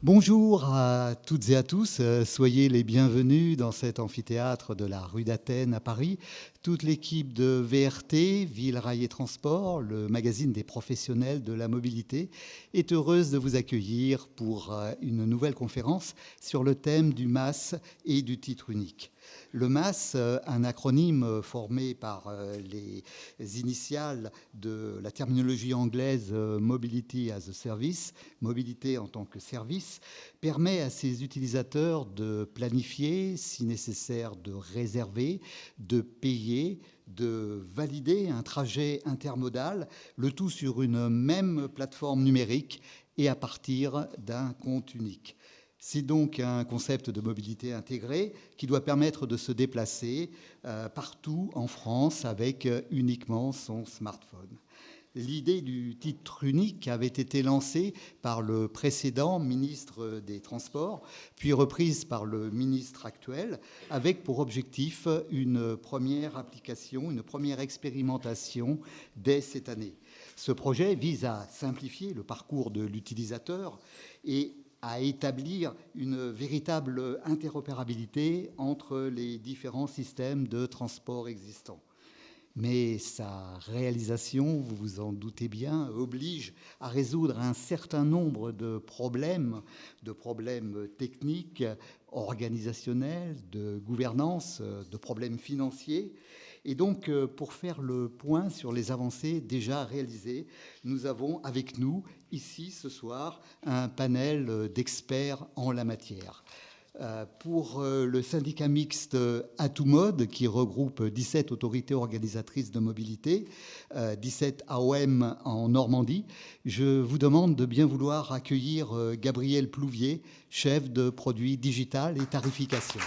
Bonjour à toutes et à tous, soyez les bienvenus dans cet amphithéâtre de la rue d'Athènes à Paris. Toute l'équipe de VRT, Ville, Rail et Transport, le magazine des professionnels de la mobilité, est heureuse de vous accueillir pour une nouvelle conférence sur le thème du MaaS et du titre unique. Le MaaS, un acronyme formé par les initiales de la terminologie anglaise Mobility as a Service, mobilité en tant que service, permet à ses utilisateurs de planifier, si nécessaire de réserver, de payer, de valider un trajet intermodal, le tout sur une même plateforme numérique et à partir d'un compte unique. C'est donc un concept de mobilité intégrée qui doit permettre de se déplacer partout en France avec uniquement son smartphone. L'idée du titre unique avait été lancée par le précédent ministre des Transports, puis reprise par le ministre actuel, avec pour objectif une première application, une première expérimentation dès cette année. Ce projet vise à simplifier le parcours de l'utilisateur et à établir une véritable interopérabilité entre les différents systèmes de transport existants. Mais sa réalisation, vous vous en doutez bien, oblige à résoudre un certain nombre de problèmes techniques, organisationnels, de gouvernance, de problèmes financiers. Et donc, pour faire le point sur les avancées déjà réalisées, nous avons avec nous, ici, ce soir, un panel d'experts en la matière. Pour le syndicat mixte Atomode, qui regroupe 17 autorités organisatrices de mobilité, 17 AOM en Normandie, je vous demande de bien vouloir accueillir Gabriel Plouvier, chef de produit digital et tarification.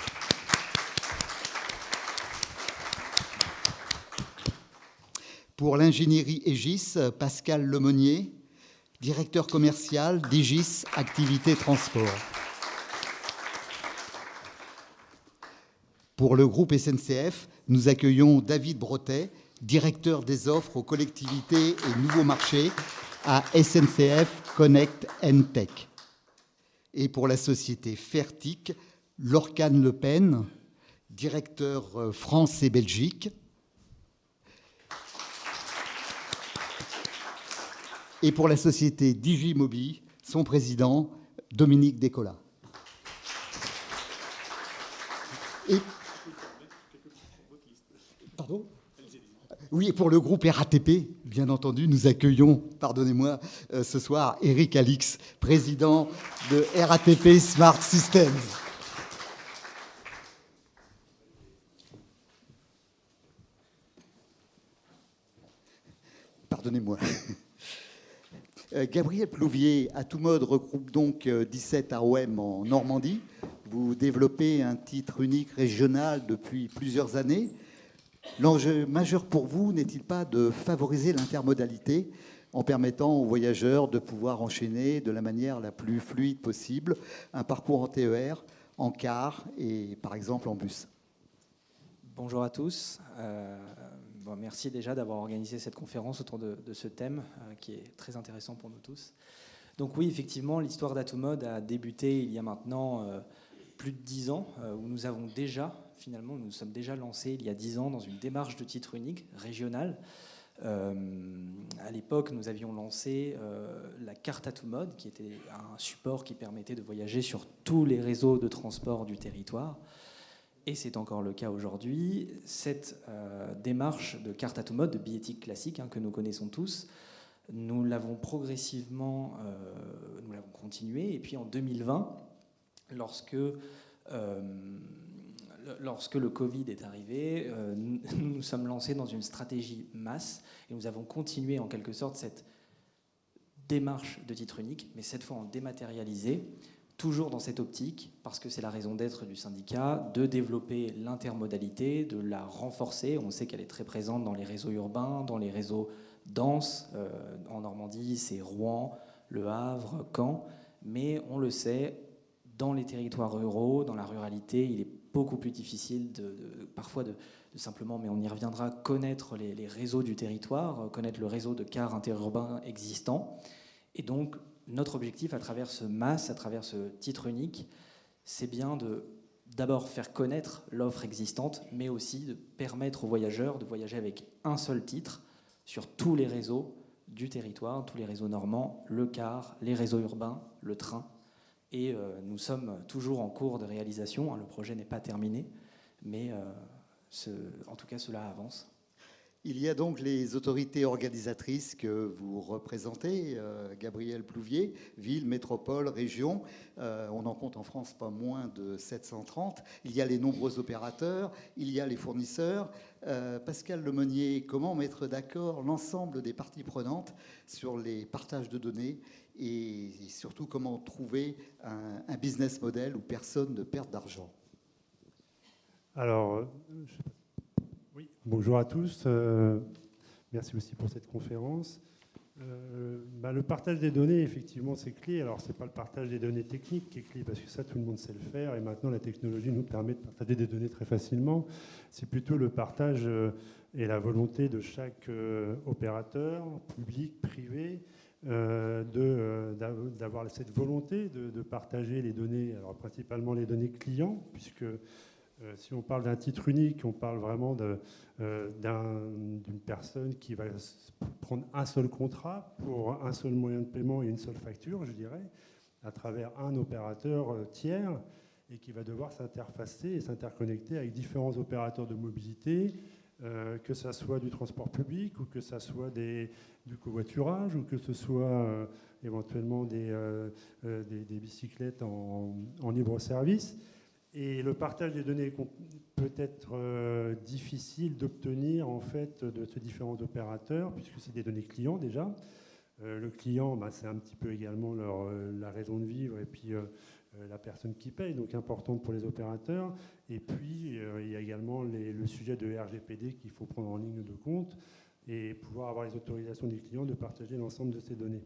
Pour l'ingénierie Aegis, Pascal Lemonnier, directeur commercial d'Aegis Activité Transport. Pour le groupe SNCF, nous accueillons David Bretet, directeur des offres aux collectivités et nouveaux marchés à SNCF Connect & Tech. Et pour la société Fertic, Lorcan Le Pen, directeur France et Belgique. Et pour la société Digimobi, son président, Dominique Descola. Et... Pardon ? Oui, et pour le groupe RATP, bien entendu, nous accueillons, pardonnez-moi, ce soir, Eric Alix, président de RATP Smart Systems. Pardonnez-moi. Gabriel Plouvier, Atomode regroupe donc 17 AOM en Normandie. Vous développez un titre unique régional depuis plusieurs années. L'enjeu majeur pour vous n'est-il pas de favoriser l'intermodalité en permettant aux voyageurs de pouvoir enchaîner de la manière la plus fluide possible un parcours en TER, en car et par exemple en bus ? Bonjour à tous. Merci déjà d'avoir organisé cette conférence autour de ce thème qui est très intéressant pour nous tous. Donc oui, effectivement, l'histoire d'Atomode a débuté il y a maintenant plus de 10 ans, où nous sommes déjà lancés il y a 10 ans dans une démarche de titre unique régional. À l'époque, nous avions lancé la carte Atomode, qui était un support qui permettait de voyager sur tous les réseaux de transport du territoire. Et c'est encore le cas aujourd'hui. Cette démarche de carte Atomode, de billettique classique, que nous connaissons tous, nous l'avons progressivement continué. Et puis en 2020, lorsque le Covid est arrivé, nous nous sommes lancés dans une stratégie MaaS et nous avons continué en quelque sorte cette démarche de titre unique, mais cette fois en dématérialisé, toujours dans cette optique, parce que c'est la raison d'être du syndicat, de développer l'intermodalité, de la renforcer. On sait qu'elle est très présente dans les réseaux urbains, dans les réseaux denses. En Normandie, c'est Rouen, Le Havre, Caen. Mais on le sait, dans les territoires ruraux, dans la ruralité, il est beaucoup plus difficile parfois de simplement, mais on y reviendra, connaître les réseaux du territoire, connaître le réseau de cars interurbains existants. Et donc, notre objectif à travers ce MAS, à travers ce titre unique, c'est bien de d'abord faire connaître l'offre existante, mais aussi de permettre aux voyageurs de voyager avec un seul titre sur tous les réseaux du territoire, tous les réseaux normands, le car, les réseaux urbains, le train. Et nous sommes toujours en cours de réalisation, le projet n'est pas terminé, mais en tout cas cela avance. Il y a donc les autorités organisatrices que vous représentez, Gabriel Plouvier, ville, métropole, région. On en compte en France pas moins de 730. Il y a les nombreux opérateurs, il y a les fournisseurs. Pascal Lemonnier, comment mettre d'accord l'ensemble des parties prenantes sur les partages de données et surtout comment trouver un business model où personne ne perd d'argent? Alors, oui, bonjour à tous. Merci aussi pour cette conférence. Le partage des données, effectivement, c'est clé. Alors, ce n'est pas le partage des données techniques qui est clé, parce que ça, tout le monde sait le faire. Et maintenant, la technologie nous permet de partager des données très facilement. C'est plutôt le partage et la volonté de chaque opérateur, public, privé, d'avoir cette volonté de partager les données, alors principalement les données clients, puisque si on parle d'un titre unique, on parle vraiment d'une personne qui va prendre un seul contrat pour un seul moyen de paiement et une seule facture, je dirais, à travers un opérateur tiers et qui va devoir s'interfacer et s'interconnecter avec différents opérateurs de mobilité, que ce soit du transport public ou que ce soit du covoiturage ou que ce soit éventuellement des bicyclettes en libre service. Et le partage des données peut être difficile d'obtenir en fait de ces différents opérateurs, puisque c'est des données clients déjà. Le client, c'est un petit peu également la raison de vivre et puis la personne qui paye, donc importante pour les opérateurs. Et puis il y a également le sujet de RGPD qu'il faut prendre en ligne de compte et pouvoir avoir les autorisations des clients de partager l'ensemble de ces données.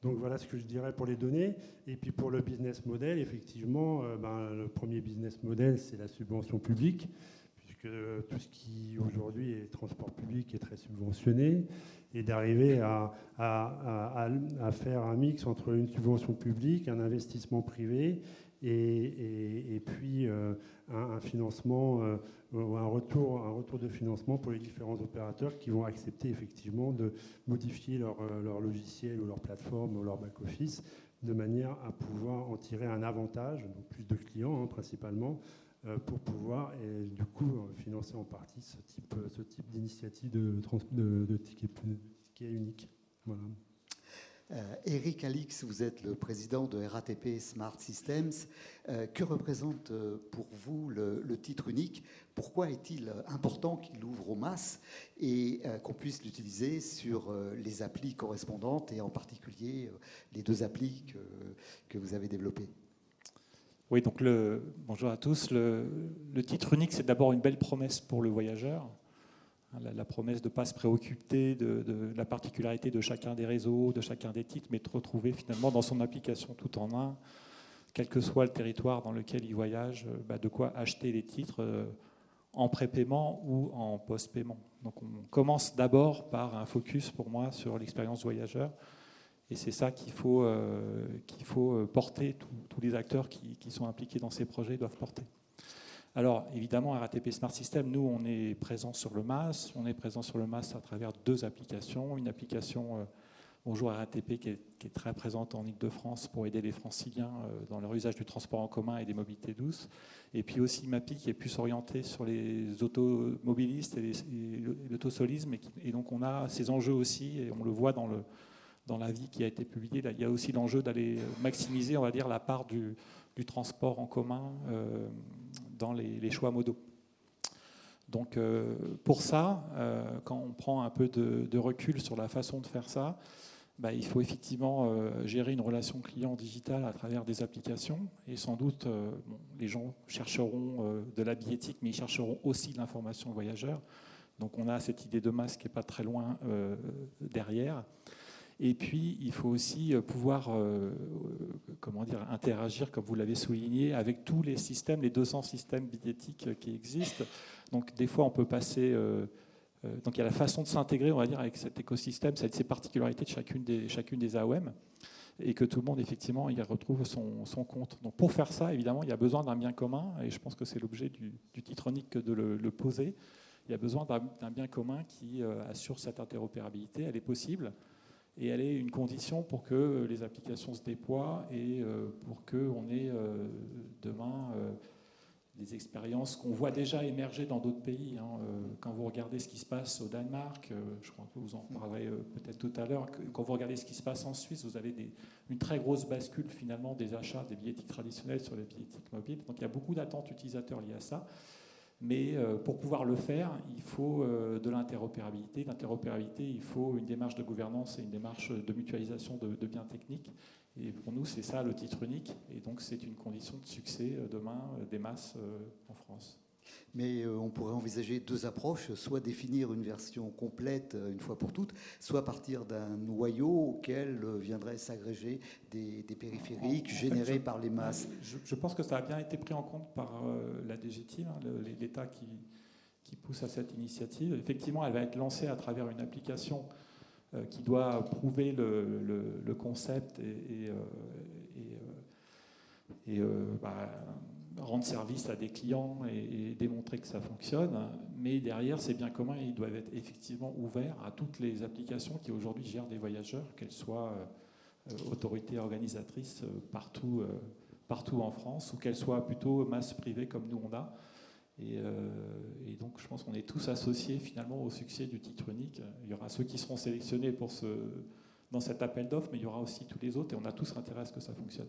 Donc voilà ce que je dirais pour les données. Et puis pour le business model, effectivement, le premier business model, c'est la subvention publique, puisque tout ce qui aujourd'hui est transport public est très subventionné, et d'arriver à faire un mix entre une subvention publique, un investissement privé, et puis un financement, un retour de financement pour les différents opérateurs qui vont accepter effectivement de modifier leur logiciel ou leur plateforme ou leur back-office de manière à pouvoir en tirer un avantage, donc plus de clients principalement, pour pouvoir et du coup financer en partie ce type d'initiative de ticket unique. Voilà. Eric Alix, vous êtes le président de RATP Smart Systems. Que représente pour vous le titre unique? Pourquoi est-il important qu'il ouvre aux masses et qu'on puisse l'utiliser sur les applis correspondantes et en particulier les deux applis que vous avez développées? Oui, donc bonjour à tous. Le titre unique, c'est d'abord une belle promesse pour le voyageur. La promesse de ne pas se préoccuper de la particularité de chacun des réseaux, de chacun des titres, mais de retrouver finalement dans son application tout en un, quel que soit le territoire dans lequel il voyage, de quoi acheter les titres en pré-paiement ou en post-paiement. Donc on commence d'abord par un focus pour moi sur l'expérience voyageur. Et c'est ça qu'il faut porter, tous les acteurs qui sont impliqués dans ces projets doivent porter. Alors, évidemment, RATP Smart System, nous, on est présent sur le MAS. On est présent sur le MAS à travers deux applications. Une application Bonjour RATP qui est très présente en Ile-de-France pour aider les franciliens dans leur usage du transport en commun et des mobilités douces. Et puis aussi MAPI qui est plus orienté sur les automobilistes et l'autosolisme. Et donc, on a ces enjeux aussi, et on le voit dans l'avis qui a été publié. Là, il y a aussi l'enjeu d'aller maximiser, on va dire, la part du transport en commun dans les choix modaux. Donc pour ça, quand on prend un peu de recul sur la façon de faire ça, il faut effectivement gérer une relation client digitale à travers des applications. Et sans doute, les gens chercheront de la billettique, mais ils chercheront aussi de l'information voyageur. Donc on a cette idée de MAS qui n'est pas très loin derrière. Et puis, il faut aussi pouvoir interagir, comme vous l'avez souligné, avec tous les systèmes, les 200 systèmes billettiques qui existent. Donc, des fois, on peut passer Donc il y a la façon de s'intégrer, on va dire, avec cet écosystème, ces particularités de chacune des AOM, et que tout le monde, effectivement, y retrouve son compte. Donc pour faire ça, évidemment, il y a besoin d'un bien commun, et je pense que c'est l'objet du Titronic que de le poser. Il y a besoin d'un bien commun qui assure cette interopérabilité. Elle est possible, et elle est une condition pour que les applications se déploient et pour qu'on ait demain des expériences qu'on voit déjà émerger dans d'autres pays. Quand vous regardez ce qui se passe au Danemark, je crois que vous en parlerez peut-être tout à l'heure, quand vous regardez ce qui se passe en Suisse, vous avez une très grosse bascule finalement des achats des billettiques traditionnels sur les billettiques mobiles. Donc il y a beaucoup d'attentes utilisateurs liées à ça. Mais pour pouvoir le faire, il faut de l'interopérabilité. L'interopérabilité, il faut une démarche de gouvernance et une démarche de mutualisation de biens techniques. Et pour nous, c'est ça le titre unique. Et donc, c'est une condition de succès demain des masses en France. Mais on pourrait envisager deux approches, soit définir une version complète une fois pour toutes, soit partir d'un noyau auquel viendraient s'agréger des périphériques générés par les masses. Je pense que ça a bien été pris en compte par la DGTIL, l'État qui pousse à cette initiative. Effectivement, elle va être lancée à travers une application qui doit prouver le concept et rendre service à des clients et démontrer que ça fonctionne. Mais derrière, ces biens communs, ils doivent être effectivement ouverts à toutes les applications qui aujourd'hui gèrent des voyageurs, qu'elles soient autorités organisatrices partout en France, ou qu'elles soient plutôt masse privée comme nous on a. Et donc, je pense qu'on est tous associés finalement au succès du titre unique. Il y aura ceux qui seront sélectionnés dans cet appel d'offres, mais il y aura aussi tous les autres, et on a tous intérêt à ce que ça fonctionne.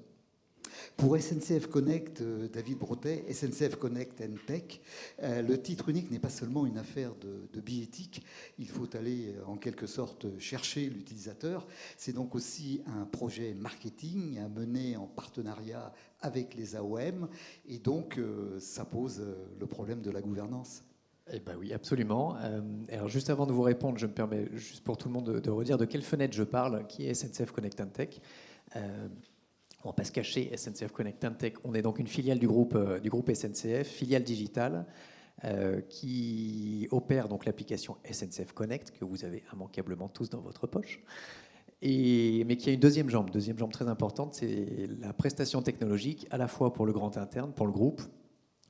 Pour SNCF Connect, David Brotet, SNCF Connect and Tech, le titre unique n'est pas seulement une affaire de billettique. Il faut aller en quelque sorte chercher l'utilisateur. C'est donc aussi un projet marketing à mener en partenariat avec les AOM. Et donc, ça pose le problème de la gouvernance. Eh ben oui, absolument. Alors juste avant de vous répondre, je me permets juste pour tout le monde de redire de quelle fenêtre je parle, qui est SNCF Connect and Tech. On ne va pas se cacher, SNCF Connect and Tech, on est donc une filiale du groupe SNCF, filiale digitale, qui opère donc l'application SNCF Connect, que vous avez immanquablement tous dans votre poche, mais qui a une deuxième jambe très importante, c'est la prestation technologique, à la fois pour le grand interne, pour le groupe,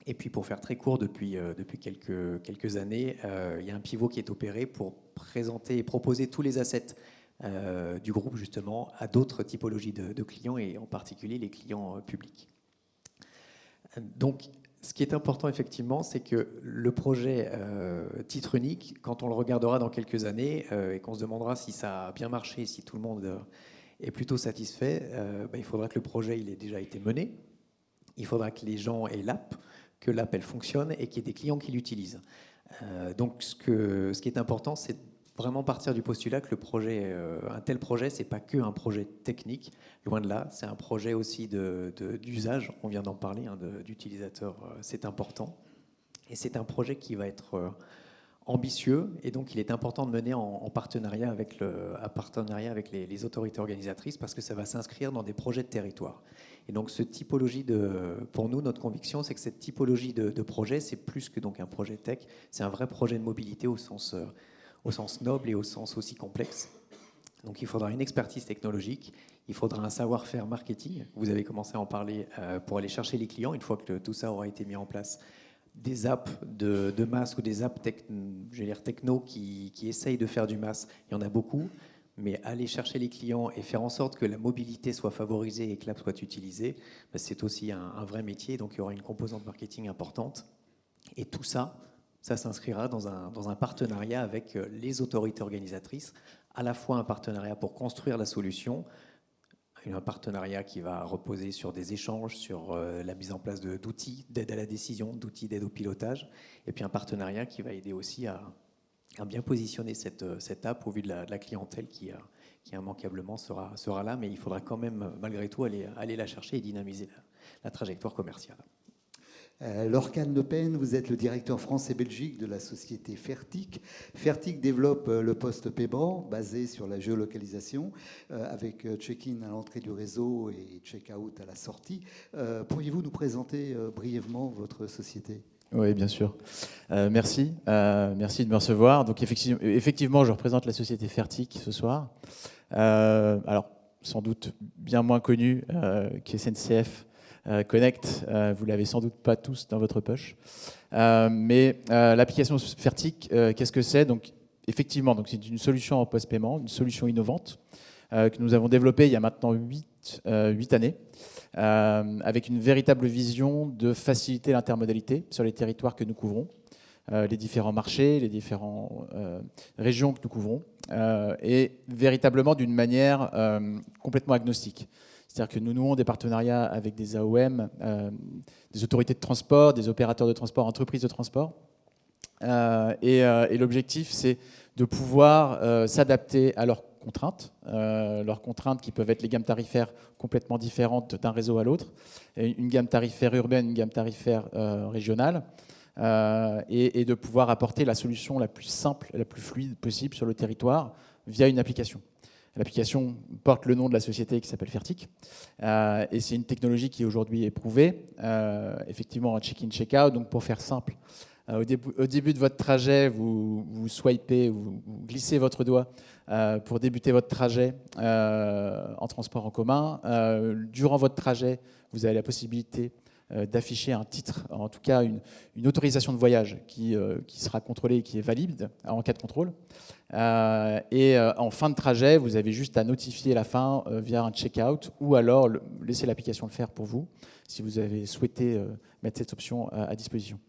et puis pour faire très court, depuis quelques années, il y a un pivot qui est opéré pour présenter et proposer tous les assets du groupe justement à d'autres typologies de clients et en particulier les clients publics. Donc ce qui est important effectivement, c'est que le projet titre unique, quand on le regardera dans quelques années et qu'on se demandera si ça a bien marché, si tout le monde est plutôt satisfait, il faudra que le projet il ait déjà été mené, il faudra que les gens aient l'app, que l'app elle fonctionne et qu'il y ait des clients qui l'utilisent. Donc ce qui est important, c'est vraiment partir du postulat que le projet, un tel projet, c'est pas que un projet technique, loin de là, c'est un projet aussi d'usage, on vient d'en parler, d'utilisateur, c'est important. Et c'est un projet qui va être ambitieux, et donc il est important de mener en partenariat avec les autorités organisatrices, parce que ça va s'inscrire dans des projets de territoire. Et donc pour nous, notre conviction, c'est que cette typologie de projet, c'est plus que donc un projet tech, c'est un vrai projet de mobilité au sens noble et au sens aussi complexe. Donc il faudra une expertise technologique, il faudra un savoir-faire marketing. Vous avez commencé à en parler pour aller chercher les clients, une fois que tout ça aura été mis en place. Des apps de masse ou des apps techno qui essayent de faire du masse, il y en a beaucoup, mais aller chercher les clients et faire en sorte que la mobilité soit favorisée et que l'app soit utilisée, c'est aussi un vrai métier, donc il y aura une composante marketing importante. Et tout ça s'inscrira dans un partenariat avec les autorités organisatrices, à la fois un partenariat pour construire la solution, un partenariat qui va reposer sur des échanges, sur la mise en place d'outils d'aide à la décision, d'outils d'aide au pilotage, et puis un partenariat qui va aider aussi à bien positionner cette app au vu de la clientèle qui immanquablement sera là, mais il faudra quand même malgré tout aller la chercher et dynamiser la trajectoire commerciale. Lorcan Le Pen, vous êtes le directeur France et Belgique de la société Fertic. Fertic développe le post-paiement basé sur la géolocalisation avec check-in à l'entrée du réseau et check-out à la sortie. Pourriez-vous nous présenter brièvement votre société ? Oui, bien sûr. Merci de me recevoir. Donc effectivement, je représente la société Fertic ce soir. Alors, sans doute bien moins connue qu'SNCF Connect. Vous l'avez sans doute pas tous dans votre poche. Mais l'application Fertic, qu'est-ce que c'est? Donc, effectivement, c'est une solution en post-paiement, une solution innovante que nous avons développée il y a maintenant 8 années, avec une véritable vision de faciliter l'intermodalité sur les territoires que nous couvrons, les différents marchés, les différentes régions que nous couvrons, et véritablement d'une manière complètement agnostique. C'est-à-dire que nous nouons des partenariats avec des AOM, des autorités de transport, des opérateurs de transport, entreprises de transport. Et l'objectif, c'est de pouvoir s'adapter à leurs contraintes qui peuvent être les gammes tarifaires complètement différentes d'un réseau à l'autre, une gamme tarifaire urbaine, une gamme tarifaire régionale, et de pouvoir apporter la solution la plus simple, la plus fluide possible sur le territoire via une application. L'application porte le nom de la société qui s'appelle Fertic, et c'est une technologie qui aujourd'hui est éprouvée, effectivement en check-in, check-out. Donc pour faire simple, au début de votre trajet, vous swipez, vous glissez votre doigt pour débuter votre trajet en transport en commun. Durant votre trajet, vous avez la possibilité d'afficher un titre, en tout cas une autorisation de voyage qui sera contrôlée et qui est valide en cas de contrôle. Et en fin de trajet, vous avez juste à notifier la fin via un check-out ou alors laisser l'application le faire pour vous si vous avez souhaité mettre cette option à disposition.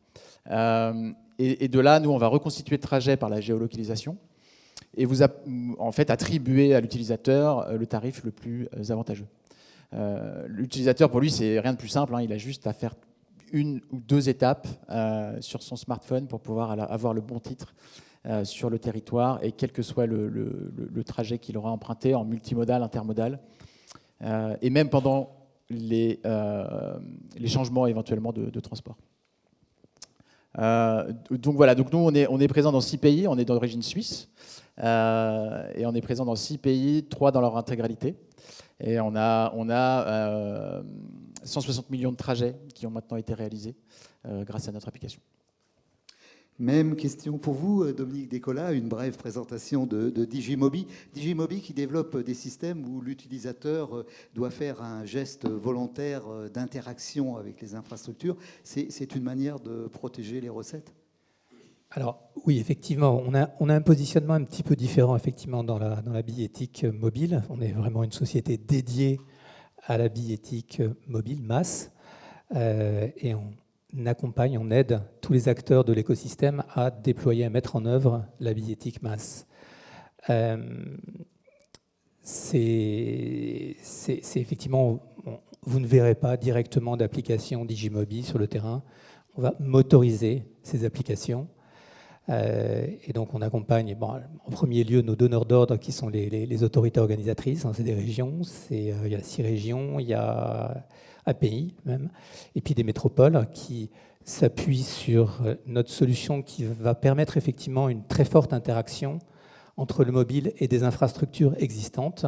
Et de là, nous, on va reconstituer le trajet par la géolocalisation et vous en fait attribuer à l'utilisateur le tarif le plus avantageux. L'utilisateur, pour lui, c'est rien de plus simple, hein. Il a juste à faire 1 ou 2 étapes sur son smartphone pour pouvoir avoir le bon titre sur le territoire, et quel que soit le trajet qu'il aura emprunté, en multimodal, intermodal, et même pendant les changements éventuellement de transport. Donc voilà, donc nous on est présent dans 6 pays, on est d'origine suisse, et on est présent dans 6 pays, 3 dans leur intégralité. Et on a 160 millions de trajets qui ont maintenant été réalisés grâce à notre application. Même question pour vous, Dominique Descola, une brève présentation de Digimobi. Digimobi qui développe des systèmes où l'utilisateur doit faire un geste volontaire d'interaction avec les infrastructures. C'est une manière de protéger les recettes ? Alors oui, effectivement, on a un positionnement un petit peu différent effectivement dans la billettique mobile. On est vraiment une société dédiée à la billettique mobile masse, et on accompagne, on aide tous les acteurs de l'écosystème à déployer, à mettre en œuvre la billettique masse. C'est effectivement, vous ne verrez pas directement d'application Digimobi sur le terrain. On va motoriser ces applications. Et donc on accompagne en premier lieu nos donneurs d'ordre qui sont les autorités organisatrices, hein, c'est des régions, il y a 6 régions, il y a un pays même, et puis des métropoles qui s'appuient sur notre solution qui va permettre effectivement une très forte interaction entre le mobile et des infrastructures existantes,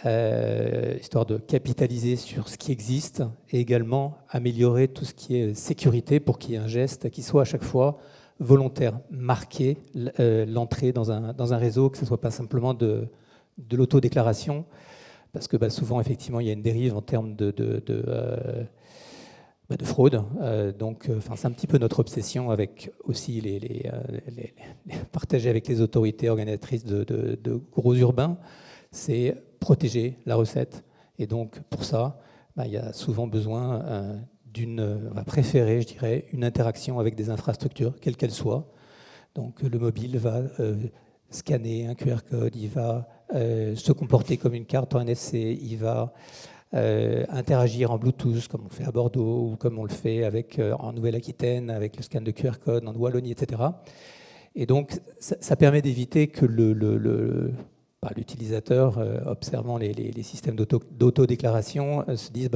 histoire de capitaliser sur ce qui existe et également améliorer tout ce qui est sécurité pour qu'il y ait un geste qui soit à chaque fois volontaire, marquer l'entrée dans un réseau, que ce ne soit pas simplement de l'autodéclaration, parce que souvent, effectivement, il y a une dérive en termes de fraude. Donc, c'est un petit peu notre obsession avec aussi les partager avec les autorités organisatrices de gros urbains, c'est protéger la recette. Et donc, pour ça, il y a souvent besoin on va préférer, je dirais, une interaction avec des infrastructures, quelles qu'elles soient. Donc le mobile va scanner un QR code, il va se comporter comme une carte en NFC, il va interagir en Bluetooth, comme on fait à Bordeaux, ou comme on le fait en Nouvelle-Aquitaine, avec le scan de QR code, en Wallonie, etc. Et donc ça permet d'éviter que l'utilisateur, observant les systèmes d'autodéclaration, se dise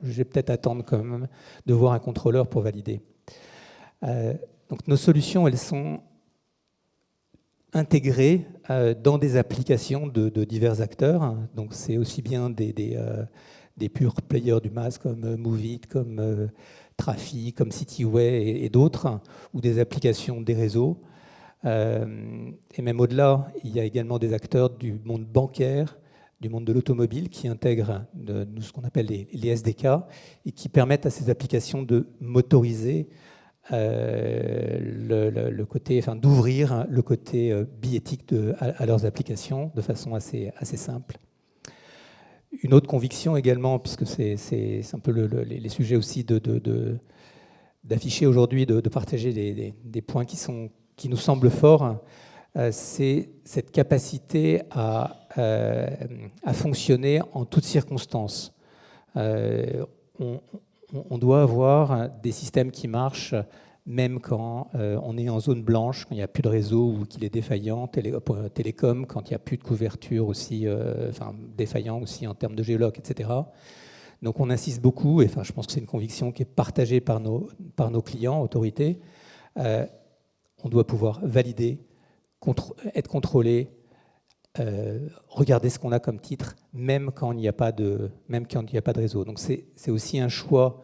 je vais peut-être attendre quand même de voir un contrôleur pour valider. Donc nos solutions, elles sont intégrées dans des applications de divers acteurs. Donc c'est aussi bien des purs players du MaaS comme Moovit, comme Trafi, comme Cityway et d'autres, ou des applications des réseaux. Et même au-delà, il y a également des acteurs du monde bancaire, du monde de l'automobile qui intègrent ce qu'on appelle les SDK et qui permettent à ces applications de motoriser le côté, enfin d'ouvrir le côté billettique à leurs applications de façon assez simple. Une autre conviction également, puisque c'est un peu les sujets aussi d'afficher aujourd'hui, de partager des points qui nous semblent forts, c'est cette capacité à fonctionner en toutes circonstances. On doit avoir des systèmes qui marchent même quand on est en zone blanche, quand il n'y a plus de réseau ou qu'il est défaillant, télécom, quand il n'y a plus de couverture aussi, défaillant aussi en termes de géoloc, etc. Donc on insiste beaucoup, et je pense que c'est une conviction qui est partagée par nos clients, autorités. On doit pouvoir valider, être contrôlé, regarder ce qu'on a comme titre, même quand il n'y a pas de réseau. Donc c'est aussi un choix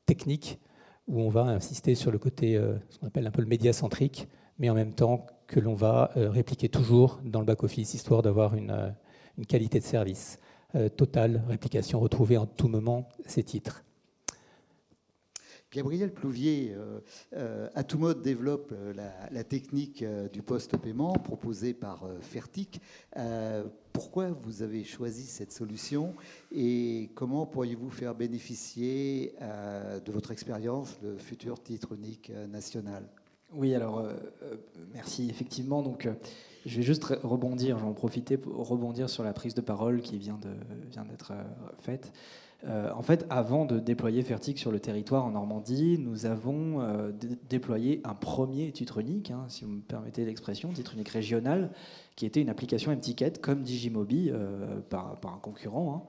technique où on va insister sur le côté, ce qu'on appelle un peu le médiacentrique, mais en même temps que l'on va répliquer toujours dans le back-office, histoire d'avoir une qualité de service totale, réplication, retrouver en tout moment ces titres. Gabriel Plouvier, Atomode développe la technique du post-paiement proposée par Fertic. Pourquoi vous avez choisi cette solution et comment pourriez-vous faire bénéficier de votre expérience le futur titre unique national ? Oui, alors merci. Effectivement, donc je vais juste rebondir, j'en profiter pour rebondir sur la prise de parole qui vient d'être faite. En fait, avant de déployer Fertic sur le territoire en Normandie, nous avons déployé un premier titre unique, si vous me permettez l'expression, titre unique régional, qui était une application mTicket comme Digimobi par un concurrent.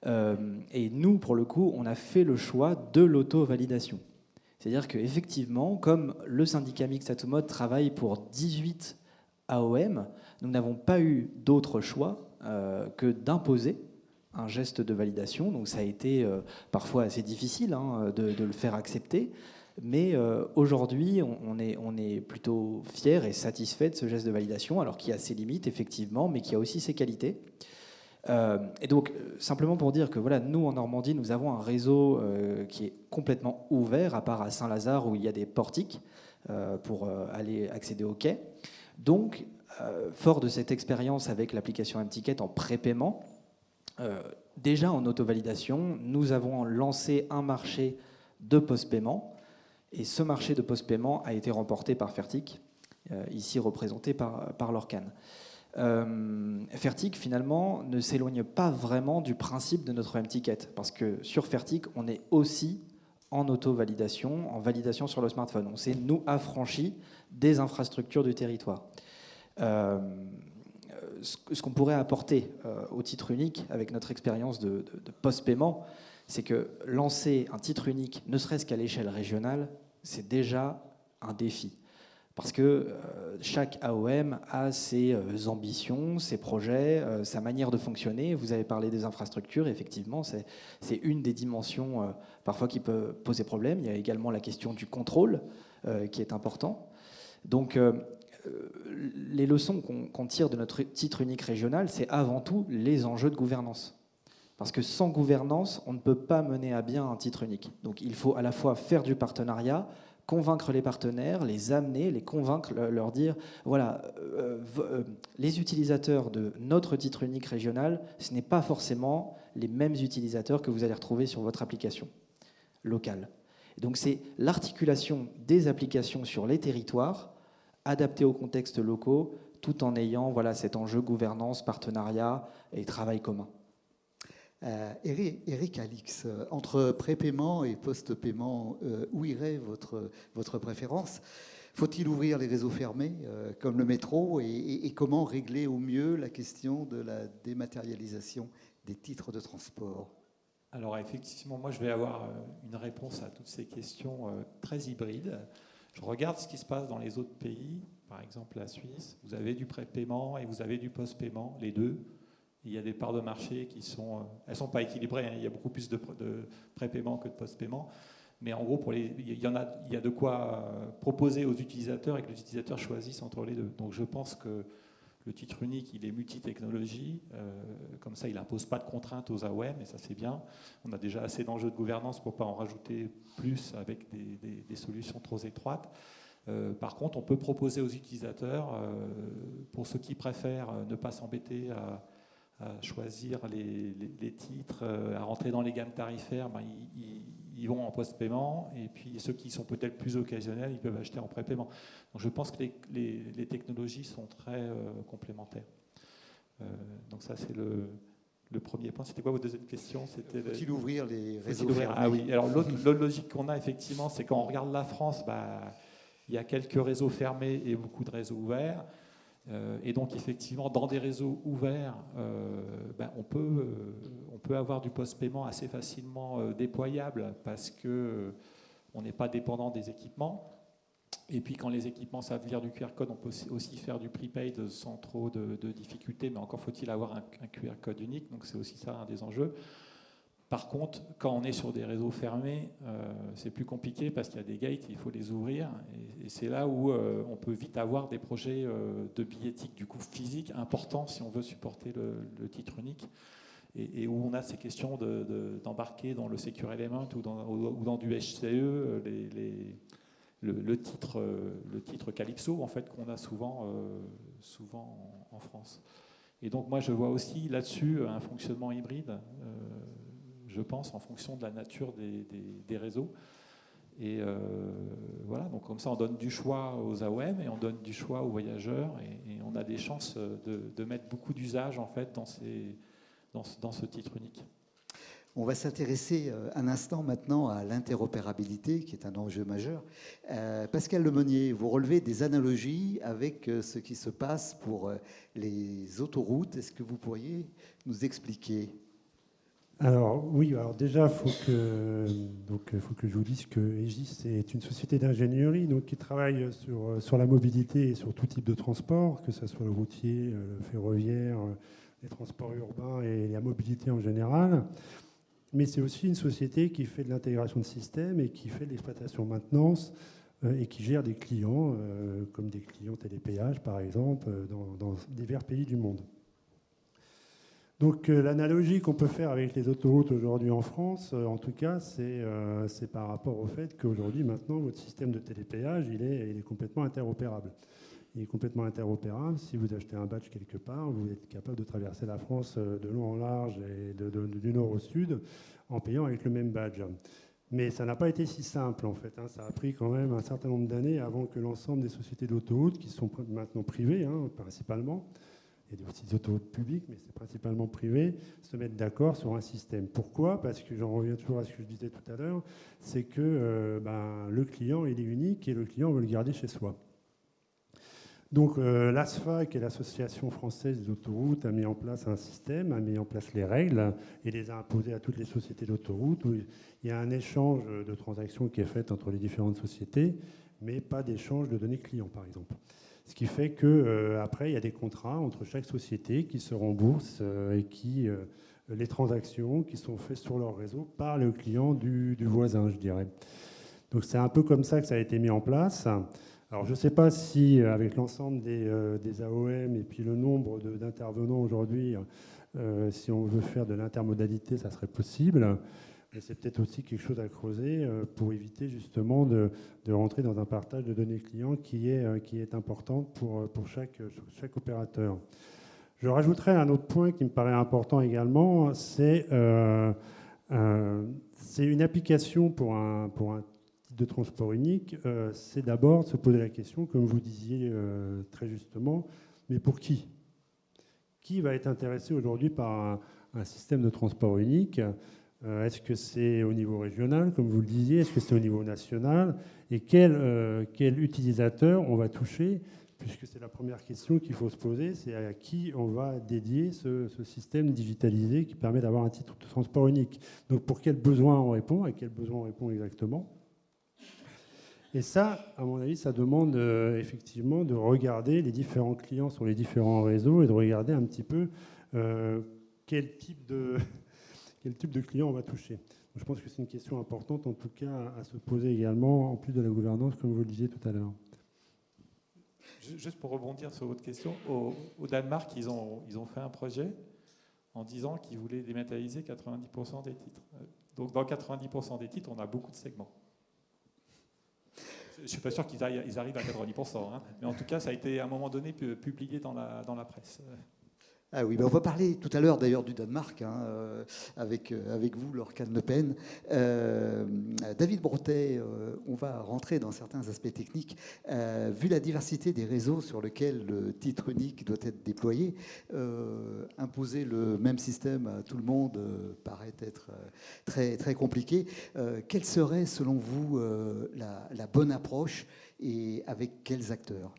Et nous, pour le coup, on a fait le choix de l'auto-validation. C'est-à-dire qu'effectivement, comme le syndicat mixte Atomode travaille pour 18 AOM, nous n'avons pas eu d'autre choix que d'imposer un geste de validation. Donc ça a été parfois assez difficile de le faire accepter. Mais aujourd'hui, on est plutôt fiers et satisfaits de ce geste de validation, alors qu'il y a ses limites, effectivement, mais qui a aussi ses qualités. Et donc, simplement pour dire que voilà, nous, en Normandie, nous avons un réseau qui est complètement ouvert, à part à Saint-Lazare, où il y a des portiques pour aller accéder au quai. Donc, fort de cette expérience avec l'application mTicket en prépaiement, déjà en auto-validation, nous avons lancé un marché de post-paiement. Et ce marché de post-paiement a été remporté par Fertic, ici représenté par l'Orcan. Fertic, finalement, ne s'éloigne pas vraiment du principe de notre mTicket, parce que sur Fertic, on est aussi en auto-validation, en validation sur le smartphone. On s'est, nous, affranchis des infrastructures du territoire. Ce qu'on pourrait apporter au titre unique avec notre expérience de post-paiement, c'est que lancer un titre unique, ne serait-ce qu'à l'échelle régionale, c'est déjà un défi. Parce que chaque AOM a ses ambitions, ses projets, sa manière de fonctionner. Vous avez parlé des infrastructures, effectivement, c'est une des dimensions parfois qui peut poser problème. Il y a également la question du contrôle qui est important. Donc, les leçons qu'on tire de notre titre unique régional, c'est avant tout les enjeux de gouvernance. Parce que sans gouvernance, on ne peut pas mener à bien un titre unique. Donc il faut à la fois faire du partenariat, convaincre les partenaires, les amener, les convaincre, leur dire, voilà, les utilisateurs de notre titre unique régional, ce n'est pas forcément les mêmes utilisateurs que vous allez retrouver sur votre application locale. Et donc c'est l'articulation des applications sur les territoires, adapté aux contextes locaux, tout en ayant cet enjeu gouvernance, partenariat et travail commun. Eric Alix, entre prépaiement et post-paiement, où irait votre préférence ? Faut-il ouvrir les réseaux fermés comme le métro et comment régler au mieux la question de la dématérialisation des titres de transport ? Alors effectivement, moi je vais avoir une réponse à toutes ces questions très hybrides. Je regarde ce qui se passe dans les autres pays, par exemple la Suisse. Vous avez du prépaiement et vous avez du post-paiement, les deux. Il y a des parts de marché qui sont... elles ne sont pas équilibrées, hein. Il y a beaucoup plus de prépaiement que de post-paiement. Mais en gros, il y a de quoi proposer aux utilisateurs et que les utilisateurs choisissent entre les deux. Donc je pense que le titre unique, il est multi-technologie. Comme ça, il n'impose pas de contraintes aux AOM, et ça, c'est bien. On a déjà assez d'enjeux de gouvernance pour ne pas en rajouter plus avec des solutions trop étroites. Par contre, on peut proposer aux utilisateurs, pour ceux qui préfèrent ne pas s'embêter à choisir les titres, à rentrer dans les gammes tarifaires, ben, ils vont en post-paiement, et puis ceux qui sont peut-être plus occasionnels, ils peuvent acheter en pré-paiement. Donc je pense que les technologies sont très complémentaires. Donc ça, c'est le premier point. C'était quoi votre deuxième question? Faut-il ouvrir les réseaux fermés? Ah oui, alors l'autre logique qu'on a, effectivement, c'est quand on regarde la France, il y a quelques réseaux fermés et beaucoup de réseaux ouverts. Et donc, effectivement, dans des réseaux ouverts, on peut avoir du post-paiement assez facilement déployable parce qu'on n'est pas dépendant des équipements. Et puis, quand les équipements savent lire du QR code, on peut aussi faire du prepaid sans trop de difficultés, mais encore faut-il avoir un QR code unique. Donc, c'est aussi ça un des enjeux. Par contre, quand on est sur des réseaux fermés, c'est plus compliqué parce qu'il y a des gates, il faut les ouvrir. Et c'est là où on peut vite avoir des projets de billettique, du coup physique, importants si on veut supporter le titre unique. Et où on a ces questions d'embarquer dans le Secure Element ou dans du HCE, le titre Calypso, en fait, qu'on a souvent en France. Et donc moi, je vois aussi là-dessus un fonctionnement hybride, je pense, en fonction de la nature des réseaux. Et voilà, donc comme ça, on donne du choix aux AOM et on donne du choix aux voyageurs, et on a des chances de mettre beaucoup d'usages, en fait, dans ce titre unique. On va s'intéresser un instant maintenant à l'interopérabilité, qui est un enjeu majeur. Pascal Lemonnier, vous relevez des analogies avec ce qui se passe pour les autoroutes. Est-ce que vous pourriez nous expliquer ? Alors oui, alors déjà, il faut que je vous dise que Aegis est une société d'ingénierie donc, qui travaille sur la mobilité et sur tout type de transport, que ce soit le routier, le ferroviaire, les transports urbains et la mobilité en général. Mais c'est aussi une société qui fait de l'intégration de systèmes et qui fait de l'exploitation maintenance et qui gère des clients, comme des clients télépéage par exemple, dans divers pays du monde. Donc l'analogie qu'on peut faire avec les autoroutes aujourd'hui en France, en tout cas, c'est par rapport au fait qu'aujourd'hui, maintenant, votre système de télépéage, il est complètement interopérable. Il est complètement interopérable. Si vous achetez un badge quelque part, vous êtes capable de traverser la France de long en large et du nord au sud en payant avec le même badge. Mais ça n'a pas été si simple, en fait. Ça a pris quand même un certain nombre d'années avant que l'ensemble des sociétés d'autoroutes, qui sont maintenant privées, principalement, il y a aussi des autoroutes publiques, mais c'est principalement privé, se mettre d'accord sur un système. Pourquoi ? Parce que j'en reviens toujours à ce que je disais tout à l'heure, c'est que le client, il est unique et le client veut le garder chez soi. Donc l'ASFA, qui est l'Association française des autoroutes, a mis en place un système, a mis en place les règles et les a imposées à toutes les sociétés d'autoroutes, où il y a un échange de transactions qui est fait entre les différentes sociétés, mais pas d'échange de données clients, par exemple. Ce qui fait qu'après, il y a des contrats entre chaque société qui se remboursent et les transactions qui sont faites sur leur réseau par le client du voisin, je dirais. Donc c'est un peu comme ça que ça a été mis en place. Alors je ne sais pas si avec l'ensemble des AOM et puis le nombre d'intervenants aujourd'hui, si on veut faire de l'intermodalité, ça serait possible. Mais c'est peut-être aussi quelque chose à creuser pour éviter justement de rentrer dans un partage de données clients qui est important pour chaque opérateur. Je rajouterai un autre point qui me paraît important également, c'est une application pour un type de transport unique. C'est d'abord se poser la question, comme vous disiez très justement, mais pour qui ? Qui va être intéressé aujourd'hui par un système de transport unique ? Est-ce que c'est au niveau régional, comme vous le disiez? Est-ce que c'est au niveau national? Et quel utilisateur on va toucher? Puisque c'est la première question qu'il faut se poser, c'est à qui on va dédier ce système digitalisé qui permet d'avoir un titre de transport unique. Donc pour quel besoin on répond? À quel besoin on répond exactement? Et ça, à mon avis, ça demande effectivement de regarder les différents clients sur les différents réseaux et de regarder un petit peu quel type de client on va toucher. Je pense que c'est une question importante, en tout cas, à se poser également, en plus de la gouvernance, comme vous le disiez tout à l'heure. Juste pour rebondir sur votre question, au Danemark, ils ont fait un projet en disant qu'ils voulaient dématérialiser 90% des titres. Donc dans 90% des titres, on a beaucoup de segments. Je ne suis pas sûr qu'ils arrivent à 90%, hein, mais en tout cas, ça a été à un moment donné publié dans la presse. Ah oui, ben on va parler tout à l'heure d'ailleurs du Danemark, hein, avec vous, Laure Le Pen. David Bretet, on va rentrer dans certains aspects techniques. Vu la diversité des réseaux sur lesquels le titre unique doit être déployé, imposer le même système à tout le monde paraît être très, très compliqué. Quelle serait, selon vous, la bonne approche et avec quels acteurs ?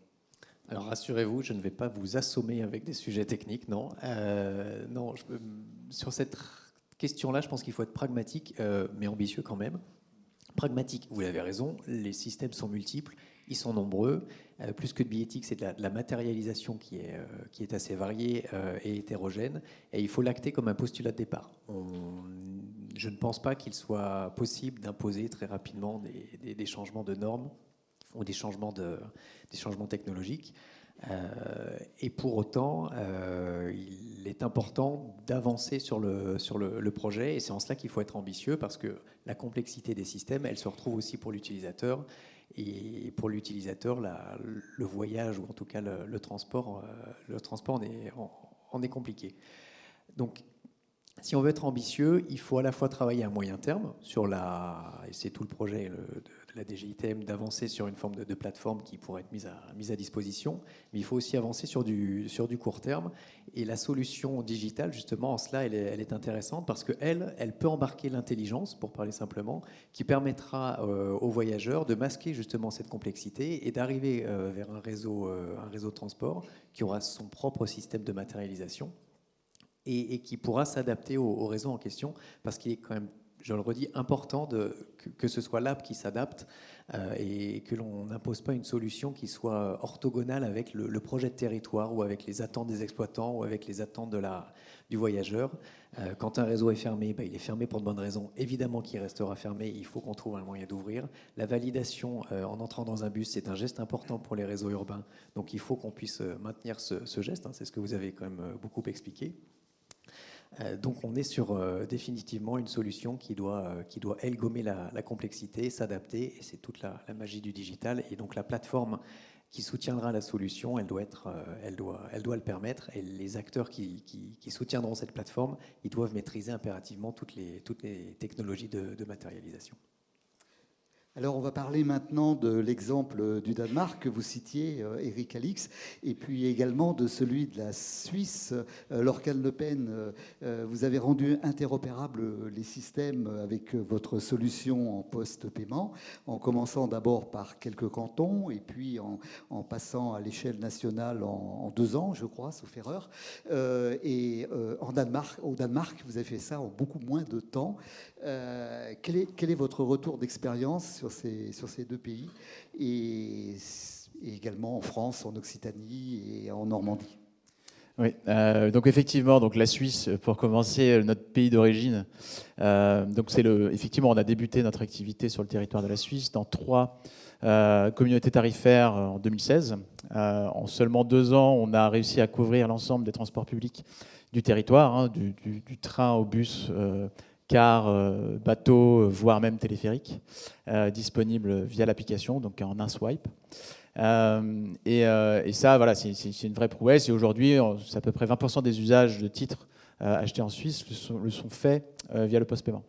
Alors rassurez-vous, je ne vais pas vous assommer avec des sujets techniques, non. Non, sur cette question-là, je pense qu'il faut être pragmatique, mais ambitieux quand même. Pragmatique, vous avez raison, les systèmes sont multiples, ils sont nombreux. Plus que de billettique, c'est de la matérialisation qui est assez variée et hétérogène, et il faut l'acter comme un postulat de départ. Je ne pense pas qu'il soit possible d'imposer très rapidement des changements de normes ou des changements technologiques. Et pour autant, il est important d'avancer sur le projet, et c'est en cela qu'il faut être ambitieux, parce que la complexité des systèmes, elle se retrouve aussi pour l'utilisateur, et pour l'utilisateur, le voyage, ou en tout cas le transport en est compliqué. Donc, si on veut être ambitieux, il faut à la fois travailler à moyen terme et c'est tout le projet de la DGITM, d'avancer sur une forme de plateforme qui pourrait être mise à disposition, mais il faut aussi avancer sur du court terme. Et la solution digitale, justement, en cela, elle est intéressante, parce qu'elle peut embarquer l'intelligence, pour parler simplement, qui permettra aux voyageurs de masquer justement cette complexité et d'arriver vers un réseau de transport qui aura son propre système de matérialisation, et qui pourra s'adapter au réseau en question, parce qu'il est quand même, je le redis, important que ce soit l'app qui s'adapte et que l'on n'impose pas une solution qui soit orthogonale avec le projet de territoire, ou avec les attentes des exploitants, ou avec les attentes du voyageur. Quand un réseau est fermé, il est fermé pour de bonnes raisons. Évidemment qu'il restera fermé, il faut qu'on trouve un moyen d'ouvrir. La validation en entrant dans un bus, c'est un geste important pour les réseaux urbains, donc il faut qu'on puisse maintenir ce geste, hein, c'est ce que vous avez quand même beaucoup expliqué. Donc on est sur définitivement une solution qui doit elle, gommer la complexité, s'adapter, et c'est toute la magie du digital. Et donc la plateforme qui soutiendra la solution, elle doit le permettre, et les acteurs qui soutiendront cette plateforme, ils doivent maîtriser impérativement toutes les technologies de matérialisation. Alors, on va parler maintenant de l'exemple du Danemark que vous citiez, Eric Alix, et puis également de celui de la Suisse. Laure Le Pen, vous avez rendu interopérables les systèmes avec votre solution en post-paiement, en commençant d'abord par quelques cantons, et puis en passant à l'échelle nationale en 2 ans, je crois, sauf erreur. Au Danemark, vous avez fait ça en beaucoup moins de temps. Quel est votre retour d'expérience sur ces 2 pays, et également en France, en Occitanie et en Normandie? Oui, donc effectivement, donc la Suisse, pour commencer, notre pays d'origine. Donc effectivement, on a débuté notre activité sur le territoire de la Suisse dans 3 communautés tarifaires en 2016. En seulement 2 ans, on a réussi à couvrir l'ensemble des transports publics du territoire, hein, du train au bus, car bateau, voire même téléphérique, disponible via l'application, donc en un swipe. Et ça, voilà, c'est une vraie prouesse. Et aujourd'hui, c'est à peu près 20% des usages de titres achetés en Suisse le sont faits via le post-paiement.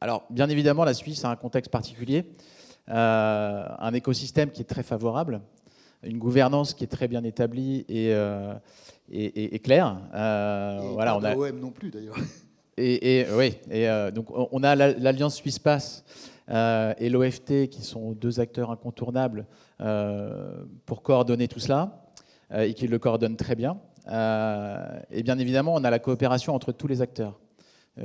Alors, bien évidemment, la Suisse a un contexte particulier, un écosystème qui est très favorable, une gouvernance qui est très bien établie et claire. Voilà, on a OM non plus d'ailleurs. Oui, donc on a l'Alliance Suisse-Pass et l'OFT qui sont 2 acteurs incontournables pour coordonner tout cela, et qui le coordonnent très bien. Et bien évidemment, on a la coopération entre tous les acteurs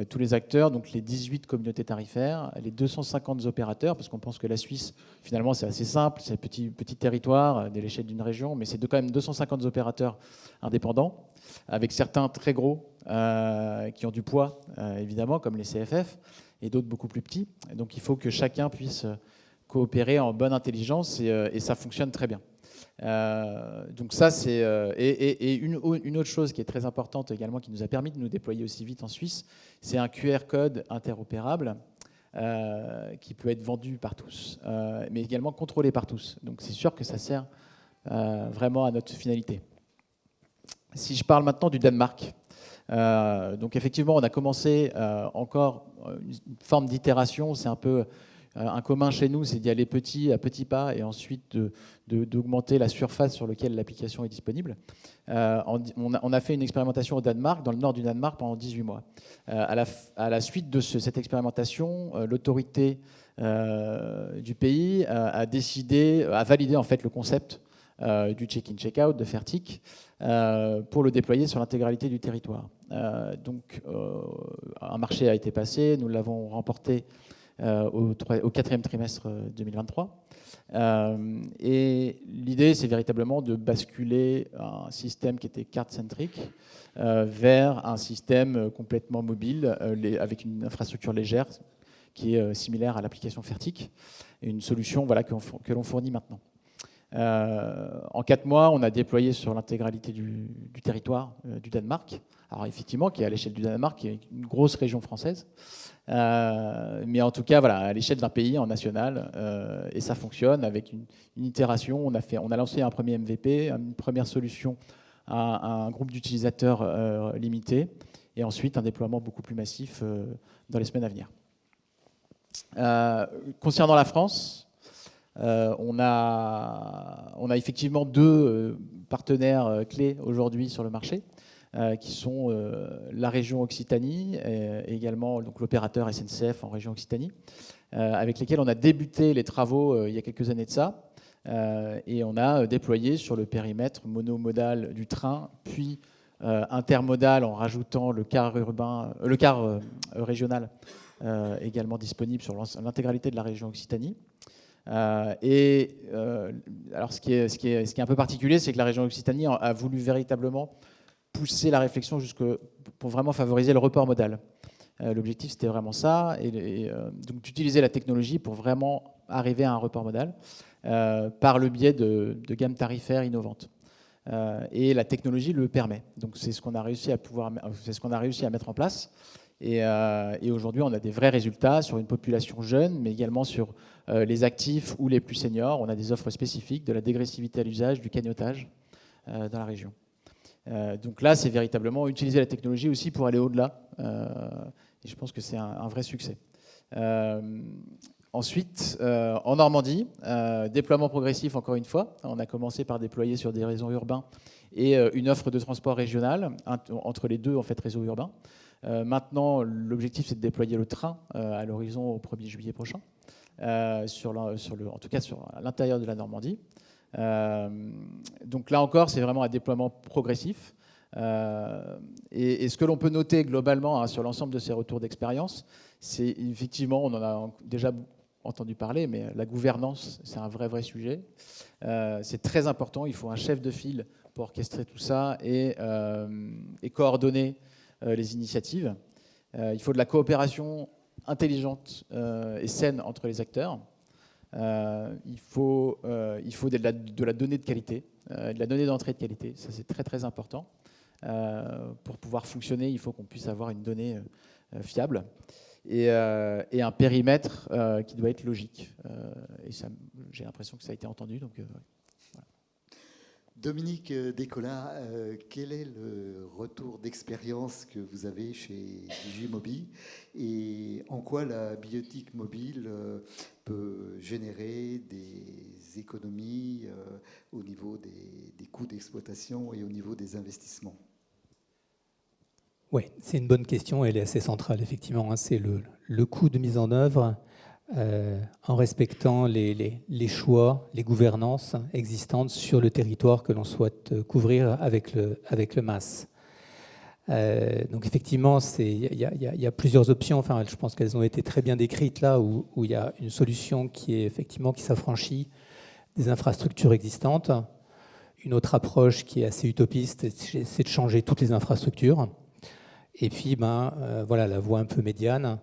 tous les acteurs, donc les 18 communautés tarifaires, les 250 opérateurs, parce qu'on pense que la Suisse, finalement, c'est assez simple, c'est un petit territoire, de l'échelle d'une région, mais c'est quand même 250 opérateurs indépendants, avec certains très gros qui ont du poids, évidemment, comme les CFF, et d'autres beaucoup plus petits. Et donc il faut que chacun puisse coopérer en bonne intelligence, et ça fonctionne très bien. Donc ça, c'est une autre chose qui est très importante également, qui nous a permis de nous déployer aussi vite en Suisse, c'est un QR code interopérable qui peut être vendu par tous, mais également contrôlé par tous. Donc c'est sûr que ça sert vraiment à notre finalité. Si je parle maintenant du Danemark, donc effectivement, on a commencé encore une forme d'itération. C'est un peu un commun chez nous, c'est d'y aller petit à petits pas et ensuite d'augmenter la surface sur laquelle l'application est disponible. On a fait une expérimentation au Danemark, dans le nord du Danemark, pendant 18 mois. À la suite de cette expérimentation, l'autorité du pays a validé en fait le concept du check-in, check-out de Fertic pour le déployer sur l'intégralité du territoire. Donc, un marché a été passé, nous l'avons remporté au 4e trimestre 2023. Et l'idée, c'est véritablement de basculer un système qui était carte-centrique vers un système complètement mobile avec une infrastructure légère qui est similaire à l'application Fertic, et une solution que l'on fournit maintenant. En 4 mois, on a déployé sur l'intégralité du territoire du Danemark. Alors effectivement, qui est à l'échelle du Danemark, qui est une grosse région française. Mais en tout cas, voilà, à l'échelle d'un pays en national, et ça fonctionne avec une itération. On a lancé un premier MVP, une première solution à un groupe d'utilisateurs limité, et ensuite un déploiement beaucoup plus massif dans les semaines à venir. Concernant la France, on a effectivement 2 partenaires clés aujourd'hui sur le marché, qui sont la région Occitanie et également donc l'opérateur SNCF en région Occitanie, avec lesquels on a débuté les travaux il y a quelques années de ça, et on a déployé sur le périmètre monomodal du train, puis intermodal en rajoutant le car régional également disponible sur l'intégralité de la région Occitanie. Alors ce qui est un peu particulier, c'est que la région Occitanie a voulu véritablement pousser la réflexion pour vraiment favoriser le report modal. L'objectif, c'était vraiment ça, et donc d'utiliser la technologie pour vraiment arriver à un report modal par le biais de gammes tarifaires innovantes. Et la technologie le permet. Donc c'est ce qu'on a réussi à mettre en place. Et aujourd'hui, on a des vrais résultats sur une population jeune, mais également sur les actifs ou les plus seniors. On a des offres spécifiques, de la dégressivité à l'usage, du cagnotage dans la région. Donc là, c'est véritablement utiliser la technologie aussi pour aller au-delà. Et je pense que c'est un vrai succès. Ensuite, en Normandie, déploiement progressif encore une fois. On a commencé par déployer sur des réseaux urbains et une offre de transport régional entre les 2 en fait, réseaux urbains. Maintenant, l'objectif, c'est de déployer le train à l'horizon au 1er juillet prochain, en tout cas sur l'intérieur de la Normandie. Donc là encore, c'est vraiment un déploiement progressif. Et ce que l'on peut noter globalement sur l'ensemble de ces retours d'expérience, c'est effectivement, on en a déjà entendu parler, mais la gouvernance, c'est un vrai sujet. C'est très important, il faut un chef de file pour orchestrer tout ça et coordonner les initiatives. Il faut de la coopération intelligente et saine entre les acteurs. Il faut de la donnée de qualité, de la donnée d'entrée de qualité. Ça, c'est très important. Pour pouvoir fonctionner, il faut qu'on puisse avoir une donnée fiable et un périmètre qui doit être logique. Et j'ai l'impression que ça a été entendu. Donc, voilà. Dominique Descola, quel est le retour d'expérience que vous avez chez Digimobi et en quoi la biotique mobile peut générer des économies au niveau des coûts d'exploitation et au niveau des investissements? Oui, c'est une bonne question, elle est assez centrale, effectivement. C'est le coût de mise en œuvre en respectant les choix, les gouvernances existantes sur le territoire que l'on souhaite couvrir avec le MAS. Donc effectivement, il y a plusieurs options. Enfin, je pense qu'elles ont été très bien décrites là, où il y a une solution qui s'affranchit des infrastructures existantes. Une autre approche qui est assez utopiste, c'est de changer toutes les infrastructures. Et puis, voilà, la voie un peu médiane,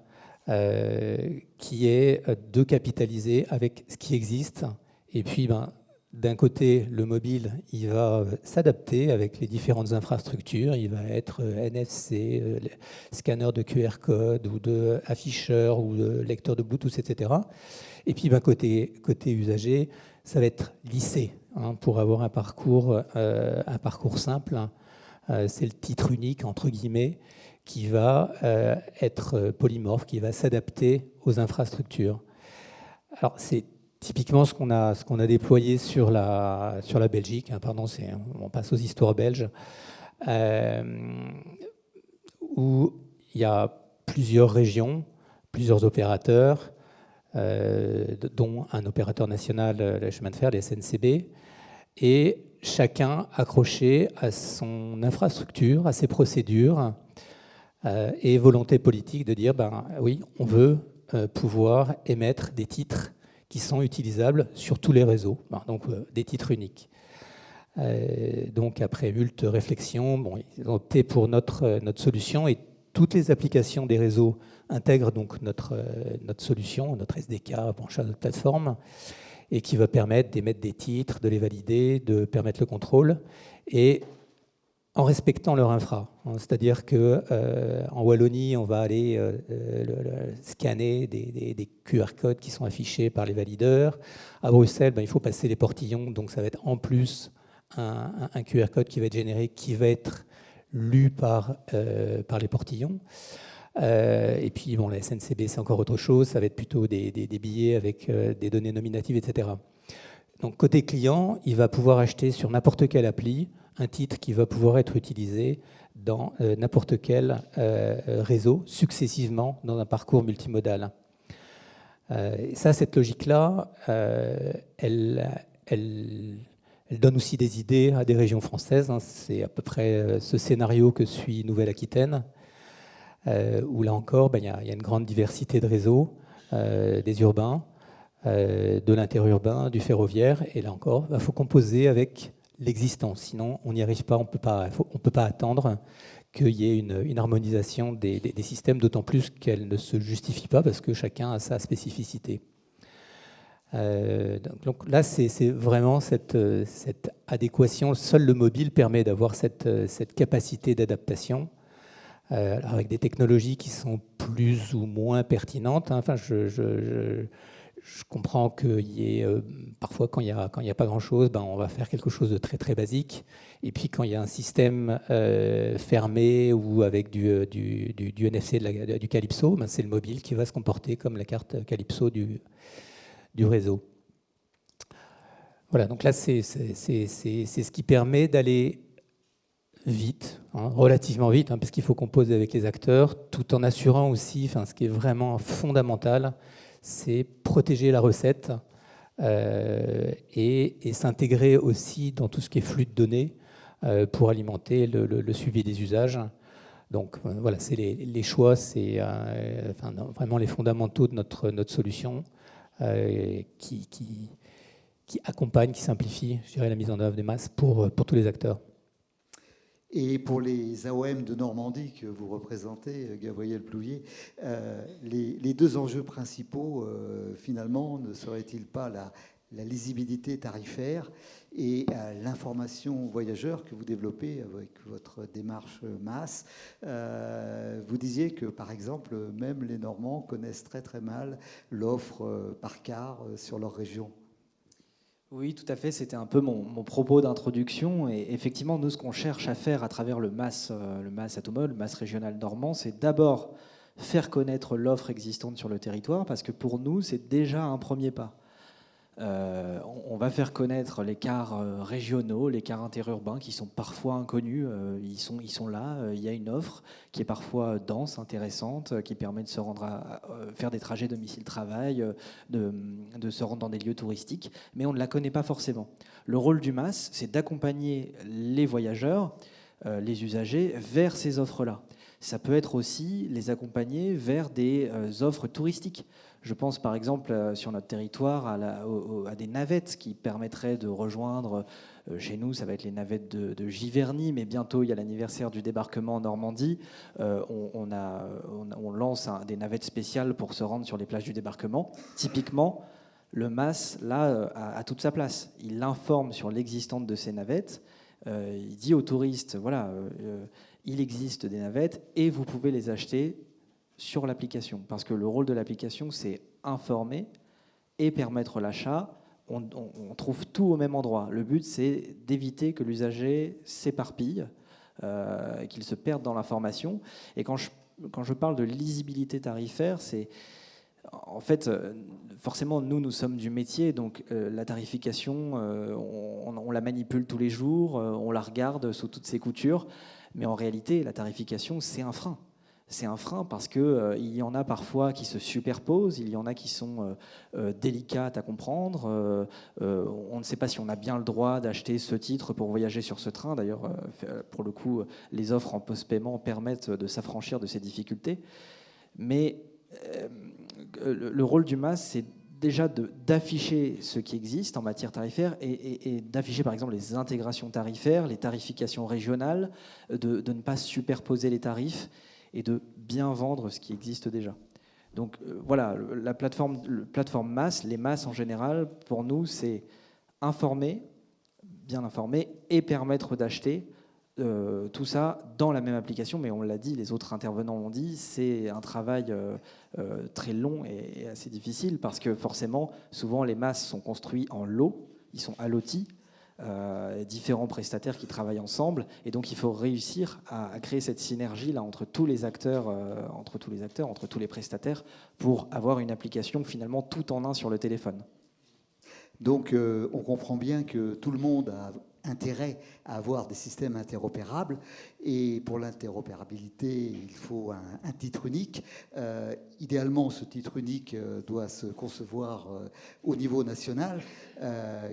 qui est de capitaliser avec ce qui existe. Et puis, d'un côté, le mobile, il va s'adapter avec les différentes infrastructures. Il va être NFC, scanner de QR code ou de afficheur ou de lecteur de Bluetooth, etc. Et puis, côté usager, ça va être lissé pour avoir un parcours simple. C'est le titre unique, entre guillemets, qui va être polymorphe, qui va s'adapter aux infrastructures. Alors, c'est typiquement ce qu'on a déployé sur la Belgique. On passe aux histoires belges, où il y a plusieurs régions, plusieurs opérateurs, dont un opérateur national, le chemin de fer, les SNCB, et chacun accroché à son infrastructure, à ses procédures, et volonté politique de dire, oui, on veut pouvoir émettre des titres qui sont utilisables sur tous les réseaux, donc des titres uniques. Donc après moult réflexions, ils ont opté pour notre solution, et toutes les applications des réseaux intègrent donc notre solution, notre SDK, branché à notre plateforme, et qui va permettre d'émettre des titres, de les valider, de permettre le contrôle, et en respectant leur infra. C'est-à-dire qu'en Wallonie, on va aller scanner des QR codes qui sont affichés par les valideurs. À Bruxelles, il faut passer les portillons, donc ça va être en plus un QR code qui va être généré, qui va être lu par les portillons. Et puis, la SNCB, c'est encore autre chose. Ça va être plutôt des billets avec des données nominatives, etc. Donc, côté client, il va pouvoir acheter sur n'importe quelle appli un titre qui va pouvoir être utilisé dans n'importe quel réseau, successivement, dans un parcours multimodal. Et ça, cette logique-là, elle donne aussi des idées à des régions françaises. C'est à peu près ce scénario que suit Nouvelle-Aquitaine, où là encore, il y a une grande diversité de réseaux, des urbains, de l'interurbain, du ferroviaire. Et là encore, il faut composer avec l'existant. Sinon, on n'y arrive pas. On ne peut pas attendre qu'il y ait une harmonisation des systèmes, d'autant plus qu'elle ne se justifie pas parce que chacun a sa spécificité. Donc là, c'est vraiment cette adéquation. Seul le mobile permet d'avoir cette capacité d'adaptation, avec des technologies qui sont plus ou moins pertinentes. Enfin, je comprends qu'il y ait parfois, quand il y a pas grand-chose, on va faire quelque chose de très très basique. Et puis quand il y a un système fermé ou avec du NFC, du Calypso, c'est le mobile qui va se comporter comme la carte Calypso du réseau. Voilà, donc là, c'est ce qui permet d'aller vite, relativement vite, parce qu'il faut composer avec les acteurs, tout en assurant aussi, ce qui est vraiment fondamental, c'est protéger la recette et s'intégrer aussi dans tout ce qui est flux de données pour alimenter le suivi des usages. Donc voilà, c'est les choix, c'est vraiment les fondamentaux de notre solution qui accompagne, qui simplifie, je dirais, la mise en œuvre des masses pour tous les acteurs. Et pour les AOM de Normandie que vous représentez, Gavoyel-Plouvier, les deux enjeux principaux, finalement, ne seraient-ils pas la lisibilité tarifaire et l'information voyageur que vous développez avec votre démarche MAS? Vous disiez que, par exemple, même les Normands connaissent très très mal l'offre par car sur leur région. Oui, tout à fait. C'était un peu mon propos d'introduction. Et effectivement, nous, ce qu'on cherche à faire à travers le MAS Atomode, le MAS régional normand, c'est d'abord faire connaître l'offre existante sur le territoire, parce que pour nous, c'est déjà un premier pas. On va faire connaître les cars régionaux, les cars interurbains qui sont parfois inconnus. Ils sont là. Il y a une offre qui est parfois dense, intéressante, qui permet de se rendre faire des trajets domicile-travail, de se rendre dans des lieux touristiques, mais on ne la connaît pas forcément. Le rôle du MAS, c'est d'accompagner les voyageurs les usagers vers ces offres-là. Ça peut être aussi les accompagner vers des offres touristiques. Je pense par exemple sur notre territoire à des navettes qui permettraient de rejoindre, chez nous ça va être les navettes de Giverny, mais bientôt il y a l'anniversaire du débarquement en Normandie. On lance des navettes spéciales pour se rendre sur les plages du débarquement. Typiquement, le MAS, là, a toute sa place. Il informe sur l'existence de ces navettes. Il dit aux touristes, voilà, il existe des navettes et vous pouvez les acheter sur l'application. Parce que le rôle de l'application, c'est informer et permettre l'achat. On trouve tout au même endroit. Le but, c'est d'éviter que l'usager s'éparpille, qu'il se perde dans l'information. Et quand je parle de lisibilité tarifaire, c'est... En fait, forcément, nous sommes du métier, donc la tarification, on la manipule tous les jours, on la regarde sous toutes ses coutures, mais en réalité, la tarification, c'est un frein. C'est un frein parce qu'il y en a parfois qui se superposent, il y en a qui sont délicates à comprendre. On ne sait pas si on a bien le droit d'acheter ce titre pour voyager sur ce train. D'ailleurs, pour le coup, les offres en post-paiement permettent de s'affranchir de ces difficultés. Mais le rôle du MAS, c'est déjà d'afficher ce qui existe en matière tarifaire et d'afficher par exemple les intégrations tarifaires, les tarifications régionales, de ne pas superposer les tarifs et de bien vendre ce qui existe déjà. Donc voilà, la plateforme MAS, les MAS en général, pour nous, c'est informer, bien informer et permettre d'acheter. Tout ça dans la même application, mais on l'a dit, les autres intervenants l'ont dit, c'est un travail très long et assez difficile parce que forcément, souvent les MAS sont construits en lots, ils sont allotis, différents prestataires qui travaillent ensemble, et donc il faut réussir à créer cette synergie là entre tous les acteurs, entre tous les prestataires, pour avoir une application finalement tout en un sur le téléphone. Donc on comprend bien que tout le monde a intérêt à avoir des systèmes interopérables, et pour l'interopérabilité, il faut un titre unique. Idéalement, ce titre unique doit se concevoir au niveau national.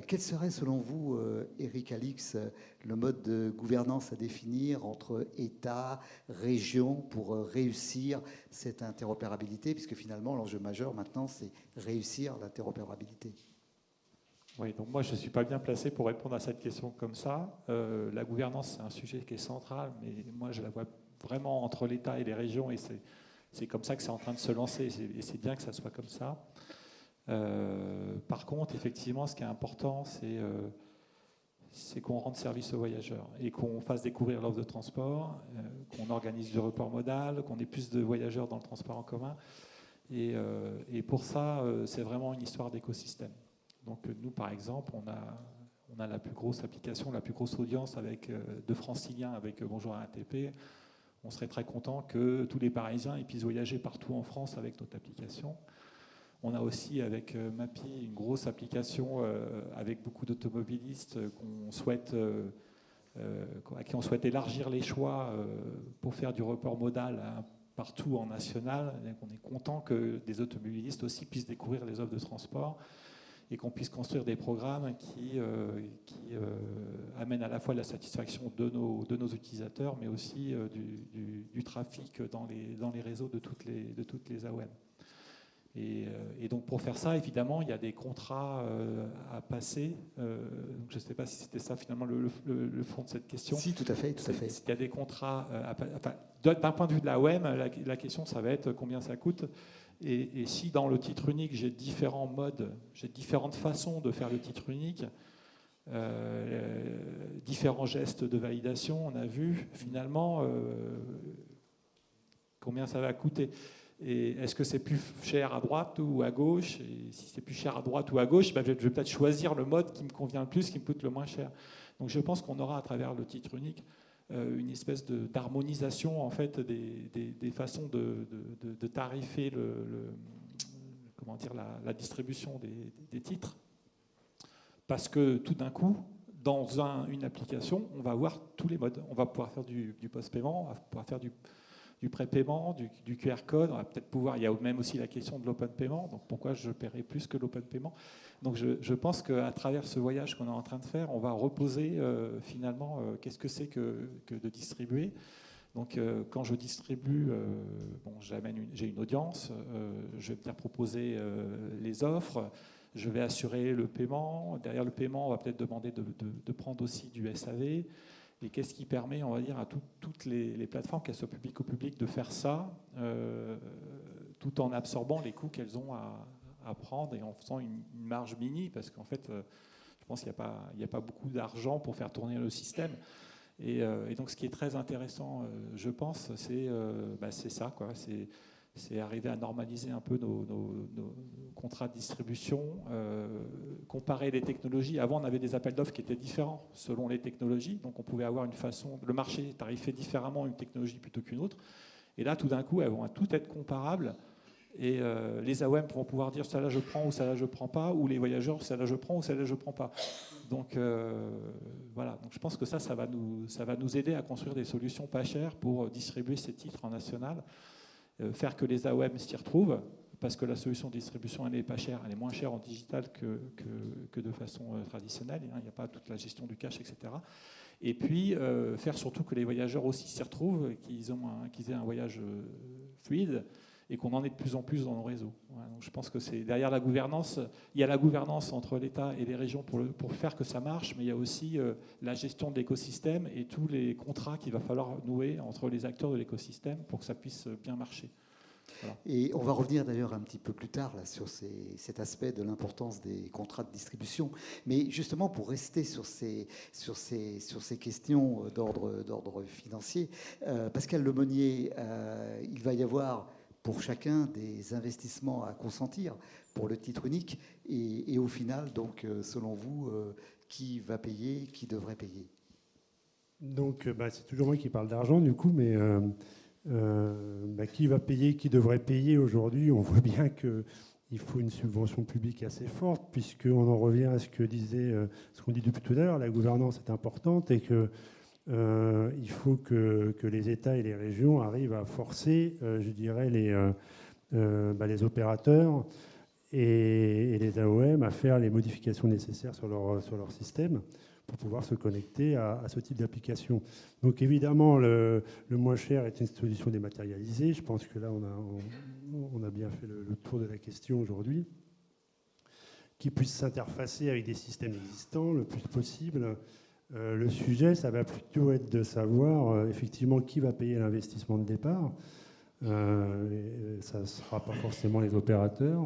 Quel serait, selon vous, Eric Alix, le mode de gouvernance à définir entre État, région, pour réussir cette interopérabilité, puisque finalement, l'enjeu majeur maintenant, c'est réussir l'interopérabilité? Oui, donc moi je ne suis pas bien placé pour répondre à cette question comme ça. La gouvernance, c'est un sujet qui est central, mais moi je la vois vraiment entre l'État et les régions, et c'est comme ça que c'est en train de se lancer, et c'est bien que ça soit comme ça. Par contre, effectivement, ce qui est important, c'est qu'on rende service aux voyageurs et qu'on fasse découvrir l'offre de transport, qu'on organise du report modal, qu'on ait plus de voyageurs dans le transport en commun. Et pour ça, c'est vraiment une histoire d'écosystème. Donc nous, par exemple, on a la plus grosse application, la plus grosse audience de franciliens avec Bonjour RATP. On serait très content que tous les Parisiens puissent voyager partout en France avec notre application. On a aussi avec Mappy une grosse application avec beaucoup d'automobilistes à qui on souhaite élargir les choix pour faire du report modal partout en national. Et on est content que des automobilistes aussi puissent découvrir les offres de transport, et qu'on puisse construire des programmes qui amènent à la fois la satisfaction de nos utilisateurs, mais aussi du trafic dans les réseaux de toutes les AOM. Et donc pour faire ça, évidemment, il y a des contrats à passer. Je ne sais pas si c'était ça finalement le fond de cette question. Si, tout à fait. Il y a des contrats d'un point de vue de l'AOM, la question, ça va être combien ça coûte. Et si dans le titre unique, j'ai différents modes, j'ai différentes façons de faire le titre unique, différents gestes de validation, on a vu finalement combien ça va coûter. Et est-ce que c'est plus cher à droite ou à gauche? Et si c'est plus cher à droite ou à gauche, je vais peut-être choisir le mode qui me convient le plus, qui me coûte le moins cher. Donc je pense qu'on aura à travers le titre unique une espèce d'harmonisation en fait des façons de tarifer la distribution des titres, parce que tout d'un coup, dans une application, on va avoir tous les modes. On va pouvoir faire du post-paiement, on va pouvoir faire du prépaiement, du QR code. On va peut-être pouvoir. Il y a même aussi la question de l'open payment. Donc pourquoi je paierai plus que l'open payment? Donc je pense qu'à travers ce voyage qu'on est en train de faire, on va reposer finalement qu'est-ce que c'est que de distribuer. Donc quand je distribue, j'ai une audience, je vais venir proposer les offres, je vais assurer le paiement. Derrière le paiement, on va peut-être demander de prendre aussi du SAV. Et qu'est-ce qui permet, on va dire, à toutes les plateformes, qu'elles soient publiques ou publiques, de faire ça tout en absorbant les coûts qu'elles ont à prendre et en faisant une marge mini, parce qu'en fait, je pense qu'il n'y a pas beaucoup d'argent pour faire tourner le système. Et donc, ce qui est très intéressant, je pense, c'est ça, quoi. C'est arriver à normaliser un peu nos contrats de distribution, comparer les technologies. Avant, on avait des appels d'offres qui étaient différents selon les technologies, donc on pouvait avoir une façon, le marché tarifait différemment une technologie plutôt qu'une autre. Et là, tout d'un coup, elles vont tout être comparables. Et les AOM vont pouvoir dire ça là je prends ou ça là je prends pas, ou les voyageurs ça là je prends ou ça là je prends pas. Donc voilà, donc je pense que ça va nous aider à construire des solutions pas chères pour distribuer ces titres en national, faire que les AOM s'y retrouvent, parce que la solution de distribution elle n'est pas chère, elle est moins chère en digital que de façon traditionnelle, il n'y a pas toute la gestion du cash, etc. Et puis faire surtout que les voyageurs aussi s'y retrouvent, qu'ils aient un voyage fluide, et qu'on en ait de plus en plus dans nos réseaux. Voilà, donc je pense que c'est derrière la gouvernance, il y a la gouvernance entre l'État et les régions pour faire que ça marche, mais il y a aussi la gestion de l'écosystème et tous les contrats qu'il va falloir nouer entre les acteurs de l'écosystème pour que ça puisse bien marcher. Voilà. Et on va revenir d'ailleurs un petit peu plus tard là, sur cet aspect de l'importance des contrats de distribution. Mais justement, pour rester sur ces questions d'ordre financier, Pascal Lemonnier, il va y avoir pour chacun des investissements à consentir pour le titre unique. Et au final, donc, selon vous, qui va payer, qui devrait payer? Donc, c'est toujours moi qui parle d'argent, du coup, mais qui va payer, qui devrait payer aujourd'hui? On voit bien qu'il faut une subvention publique assez forte, puisqu'on en revient à ce qu'on dit depuis tout à l'heure, la gouvernance est importante et que il faut que les États et les régions arrivent à forcer, je dirais, les opérateurs et les AOM à faire les modifications nécessaires sur leur système pour pouvoir se connecter à ce type d'application. Donc évidemment, le moins cher est une solution dématérialisée. Je pense que là, on a bien fait le tour de la question aujourd'hui. Qui puisse s'interfacer avec des systèmes existants le plus possible. Le sujet, ça va plutôt être de savoir effectivement qui va payer l'investissement de départ. Ça ne sera pas forcément les opérateurs.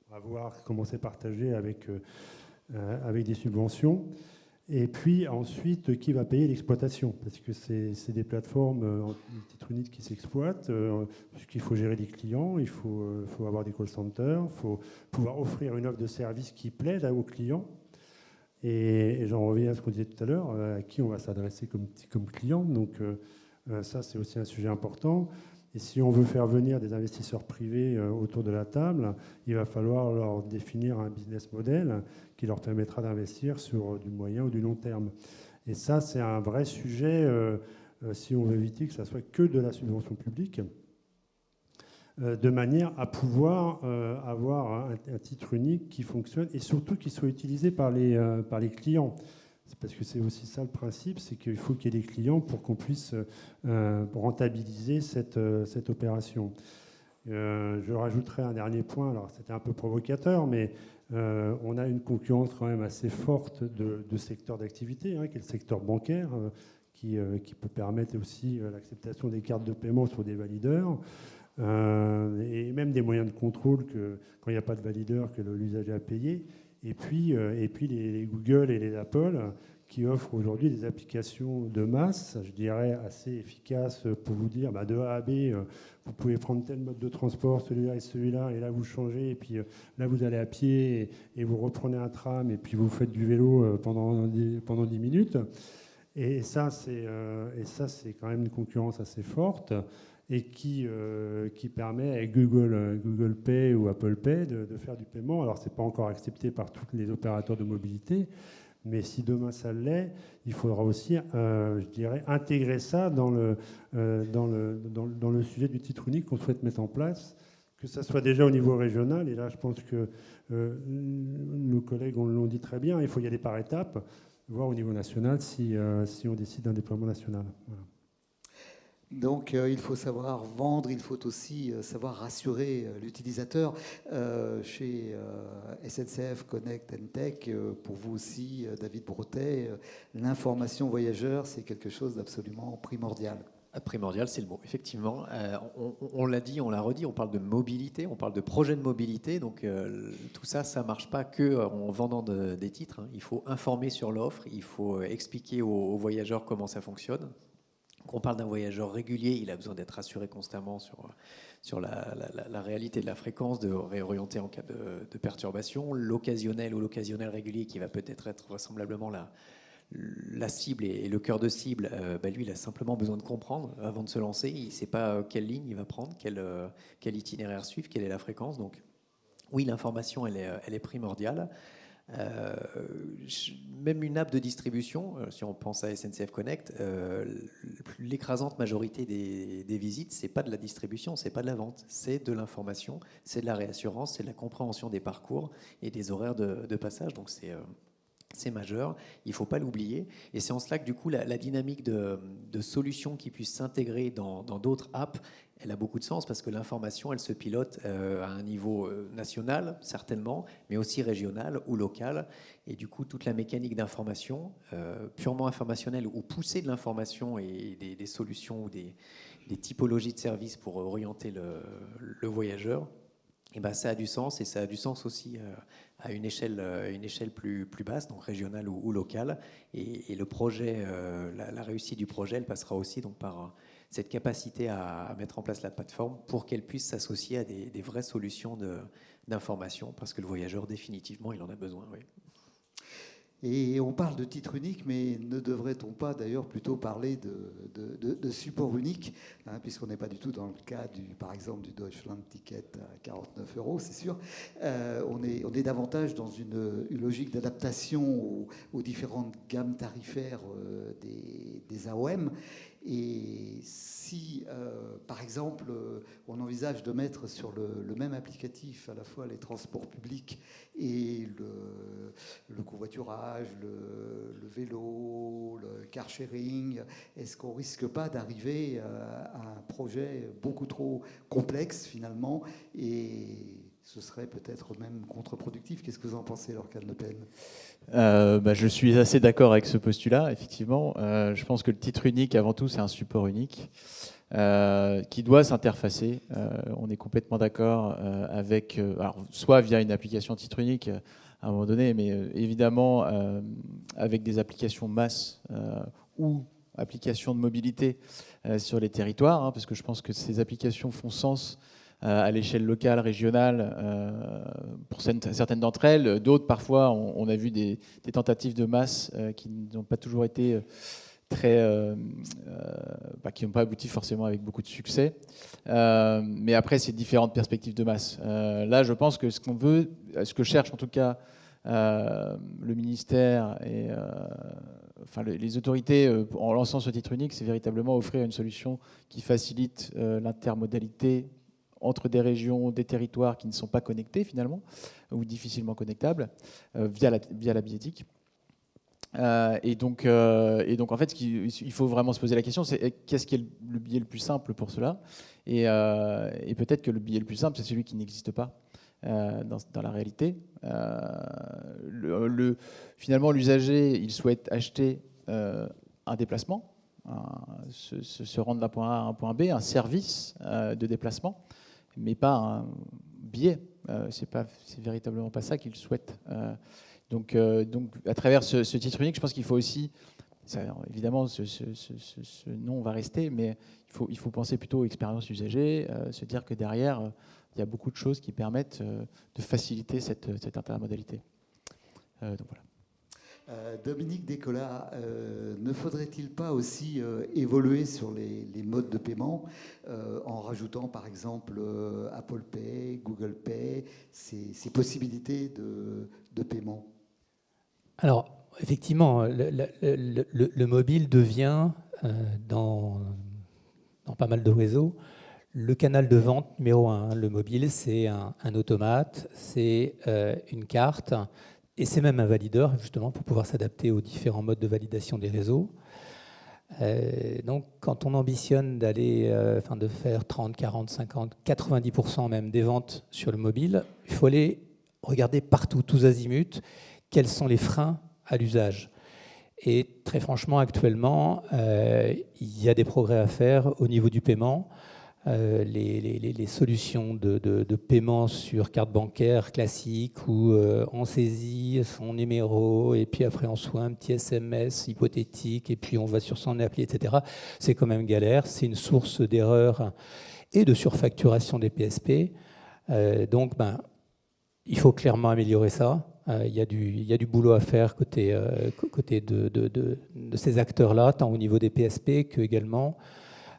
À voir comment c'est partagé avec des subventions. Et puis ensuite, qui va payer l'exploitation? Parce que c'est des plateformes en titre unique qui s'exploitent, puisqu'il faut gérer des clients, il faut avoir des call centers, il faut pouvoir offrir une offre de service qui plaît aux clients. Et j'en reviens à ce qu'on disait tout à l'heure, à qui on va s'adresser comme client. Donc ça, c'est aussi un sujet important. Et si on veut faire venir des investisseurs privés autour de la table, il va falloir leur définir un business model qui leur permettra d'investir sur du moyen ou du long terme. Et ça, c'est un vrai sujet si on veut éviter que ça soit que de la subvention publique, de manière à pouvoir avoir un titre unique qui fonctionne et surtout qui soit utilisé par les clients. C'est parce que c'est aussi ça le principe, c'est qu'il faut qu'il y ait des clients pour qu'on puisse rentabiliser cette opération. Je rajouterai un dernier point, alors c'était un peu provocateur, mais on a une concurrence quand même assez forte de secteurs d'activité, qui est le secteur bancaire, qui peut permettre aussi l'acceptation des cartes de paiement sur des valideurs. Et même des moyens de contrôle que quand il n'y a pas de valideur que l'usager a payé. Et puis les Google et les Apple qui offrent aujourd'hui des applications de masse, je dirais assez efficaces pour vous dire de A à B, vous pouvez prendre tel mode de transport, celui-là, et là vous changez, et puis là vous allez à pied et vous reprenez un tram, et puis vous faites du vélo pendant 10 minutes. Et ça, c'est quand même une concurrence assez forte. Et qui permet avec Google Pay ou Apple Pay de faire du paiement. Alors, ce n'est pas encore accepté par tous les opérateurs de mobilité, Mais si demain ça l'est, il faudra aussi, je dirais, intégrer ça dans le sujet du titre unique qu'on souhaite mettre en place, que ça soit déjà au niveau régional. Et là, je pense que nos collègues l'ont dit très bien, il faut y aller par étapes, voir au niveau national si on décide d'un déploiement national. Voilà. Donc il faut savoir vendre, il faut aussi savoir rassurer l'utilisateur. Chez SNCF Connect and Tech, pour vous aussi, David Bretet, l'information voyageur, c'est quelque chose d'absolument primordial. Primordial, c'est le mot. Effectivement, on l'a dit, on l'a redit, on parle de mobilité, on parle de projet de mobilité. Donc tout ça, ça ne marche pas qu'en vendant des titres. Hein. Il faut informer sur l'offre, il faut expliquer aux voyageurs comment ça fonctionne. Qu'on parle d'un voyageur régulier, il a besoin d'être rassuré constamment sur la réalité de la fréquence, de réorienter en cas de perturbation. L'occasionnel ou l'occasionnel régulier, qui va peut-être être vraisemblablement la cible et le cœur de cible, lui, il a simplement besoin de comprendre avant de se lancer. Il ne sait pas quelle ligne il va prendre, quel itinéraire suivre, quelle est la fréquence. Donc, oui, l'information, elle est primordiale. Même une app de distribution, si on pense à SNCF Connect, l'écrasante majorité des visites, c'est pas de la distribution, c'est pas de la vente, c'est de l'information, c'est de la réassurance, c'est de la compréhension des parcours et des horaires de passage. Donc c'est majeur, il ne faut pas l'oublier. Et c'est en cela que du coup la dynamique de solutions qui puissent s'intégrer dans d'autres apps, elle a beaucoup de sens parce que l'information, elle se pilote à un niveau national, certainement, mais aussi régional ou local. Et du coup, toute la mécanique d'information, purement informationnelle ou poussée de l'information et des solutions ou des typologies de services pour orienter le voyageur, et ben, ça a du sens, et ça a du sens aussi à une échelle plus basse, donc régionale ou locale. Et le projet, la réussite du projet, elle passera aussi donc par cette capacité à mettre en place la plateforme pour qu'elle puisse s'associer à des vraies solutions d'information, parce que le voyageur, définitivement, il en a besoin. Oui. Et on parle de titre unique, mais ne devrait-on pas d'ailleurs plutôt parler de support unique, hein, puisqu'on n'est pas du tout dans le cas, par exemple, du Deutschland Ticket à 49 €, c'est sûr. On est davantage dans une logique d'adaptation aux différentes gammes tarifaires des AOM. Et si, par exemple, on envisage de mettre sur le même applicatif à la fois les transports publics et le covoiturage, le vélo, le car sharing, est-ce qu'on ne risque pas d'arriver à un projet beaucoup trop complexe finalement, et ce serait peut-être même contre-productif? Qu'est-ce que vous en pensez, Lorcan Le Pen? Je suis assez d'accord avec ce postulat, effectivement. Je pense que le titre unique, avant tout, c'est un support unique qui doit s'interfacer. On est complètement d'accord avec, alors, soit via une application titre unique à un moment donné, mais évidemment avec des applications masse ou applications de mobilité sur les territoires, hein, parce que je pense que ces applications font sens à l'échelle locale, régionale, pour certaines d'entre elles. D'autres, parfois, on a vu des tentatives de masse qui n'ont pas toujours été qui n'ont pas abouti forcément avec beaucoup de succès. Mais après, c'est différentes perspectives de masse. Là, je pense que ce qu'on veut, ce que cherche en tout cas le ministère et les autorités en lançant ce titre unique, c'est véritablement offrir une solution qui facilite l'intermodalité entre des régions, des territoires qui ne sont pas connectés finalement, ou difficilement connectables, via la billettique. Et donc en fait, il faut vraiment se poser la question, c'est qu'est-ce qui est le billet le plus simple pour cela, et peut-être que le billet le plus simple, c'est celui qui n'existe pas dans la réalité. Finalement, l'usager, il souhaite acheter un déplacement, se rendre d'un point A à un point B, un service de déplacement, mais pas un billet. C'est véritablement pas ça qu'il souhaite. Donc, à travers ce titre unique, je pense qu'il faut aussi, évidemment, ce nom va rester, mais il faut penser plutôt aux expériences usagées, se dire que derrière, il y a beaucoup de choses qui permettent de faciliter cette intermodalité. Donc voilà. Dominique Descola, ne faudrait-il pas aussi évoluer sur les modes de paiement en rajoutant par exemple Apple Pay, Google Pay, ces possibilités de paiement? Alors, effectivement, le mobile devient, dans pas mal de réseaux, le canal de vente numéro un. Le mobile, c'est un automate, c'est une carte, et c'est même un valideur, justement, pour pouvoir s'adapter aux différents modes de validation des réseaux. Donc, quand on ambitionne de faire 30, 40, 50, 90% même des ventes sur le mobile, il faut aller regarder partout, tous azimuts, quels sont les freins à l'usage. Et très franchement, actuellement, il y a des progrès à faire au niveau du paiement. Les solutions de paiement sur carte bancaire classique où on saisit son numéro et puis après on reçoit un petit SMS hypothétique et puis on va sur son appli, etc. C'est quand même galère. C'est une source d'erreurs et de surfacturation des PSP. Donc, il faut clairement améliorer ça. Il y a du boulot à faire côté de ces acteurs-là, tant au niveau des PSP que également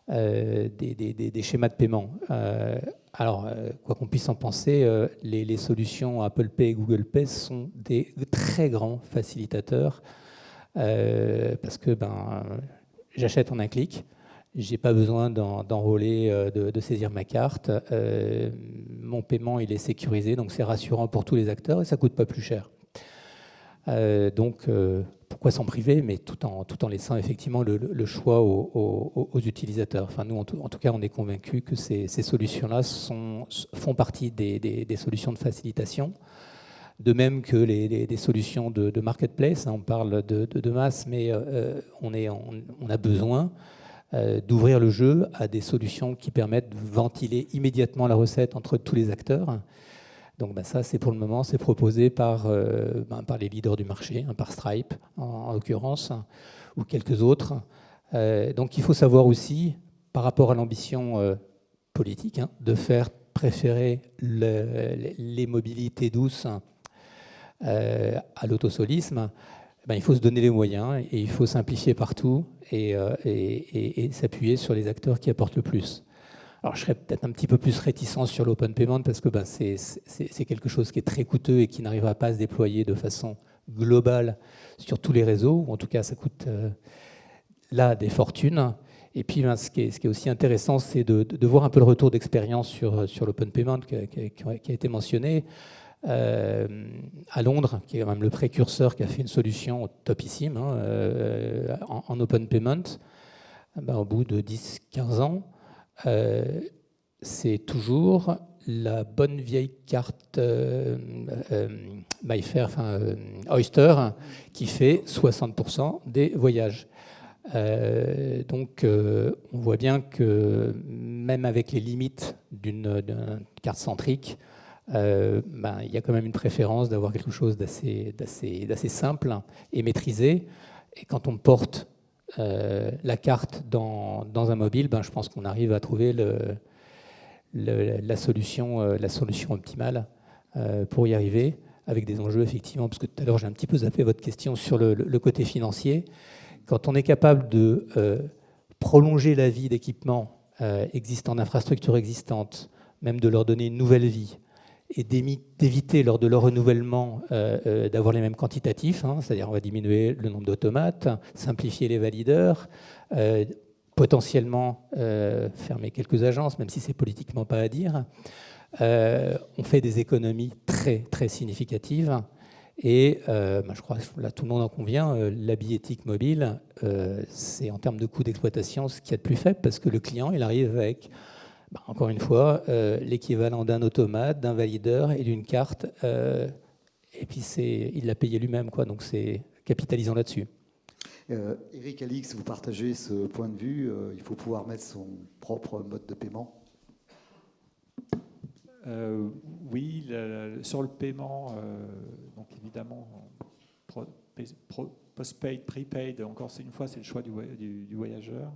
des schémas de paiement. Alors, quoi qu'on puisse en penser, les solutions Apple Pay et Google Pay sont des très grands facilitateurs parce que j'achète en un clic, j'ai pas besoin d'enrôler, de saisir ma carte. Mon paiement, il est sécurisé, donc c'est rassurant pour tous les acteurs et ça coûte pas plus cher. Donc, pourquoi s'en priver, mais tout en laissant effectivement le choix aux utilisateurs. Enfin, nous, en tout cas, on est convaincus que ces solutions-là font partie des solutions de facilitation, de même que des solutions de marketplace. On parle de masse, mais on a besoin d'ouvrir le jeu à des solutions qui permettent de ventiler immédiatement la recette entre tous les acteurs. Donc ça, c'est pour le moment, c'est proposé par les leaders du marché, par Stripe en l'occurrence, ou quelques autres. Donc il faut savoir aussi, par rapport à l'ambition politique, de faire préférer les mobilités douces à l'autosolisme. Il faut se donner les moyens et il faut simplifier partout et s'appuyer sur les acteurs qui apportent le plus. Alors, je serais peut-être un petit peu plus réticent sur l'open payment parce que c'est quelque chose qui est très coûteux et qui n'arrivera pas à se déployer de façon globale sur tous les réseaux. Ou en tout cas, ça coûte là des fortunes. Et puis, ce qui est aussi intéressant, c'est de voir un peu le retour d'expérience sur l'open payment qui a été mentionné. À Londres, qui est quand même le précurseur qui a fait une solution topissime en open payment, au bout de 10-15 ans, c'est toujours la bonne vieille carte MyFair, Oyster, qui fait 60% des voyages. Donc, on voit bien que même avec les limites d'une carte centrique, il y a quand même une préférence d'avoir quelque chose d'assez simple et maîtrisé. Et quand on porte la carte dans un mobile, je pense qu'on arrive à trouver la solution optimale pour y arriver, avec des enjeux effectivement, parce que tout à l'heure j'ai un petit peu zappé votre question sur le côté financier. Quand on est capable de prolonger la vie d'équipements existants, d'infrastructures existantes, même de leur donner une nouvelle vie, et d'éviter lors de leur renouvellement d'avoir les mêmes quantitatifs, c'est-à-dire on va diminuer le nombre d'automates, simplifier les valideurs, potentiellement fermer quelques agences, même si c'est politiquement pas à dire, on fait des économies très, très significatives. Et je crois que là tout le monde en convient, la billettique mobile, c'est en termes de coût d'exploitation ce qu'il y a de plus faible, parce que le client, il arrive avec... encore une fois, l'équivalent d'un automate, d'un valideur et d'une carte. Et puis, il l'a payé lui-même, donc c'est capitalisant là-dessus. Eric, Alix, vous partagez ce point de vue. Il faut pouvoir mettre son propre mode de paiement. Oui, sur le paiement, donc évidemment, post-paid, prepaid, encore une fois, c'est le choix du voyageur.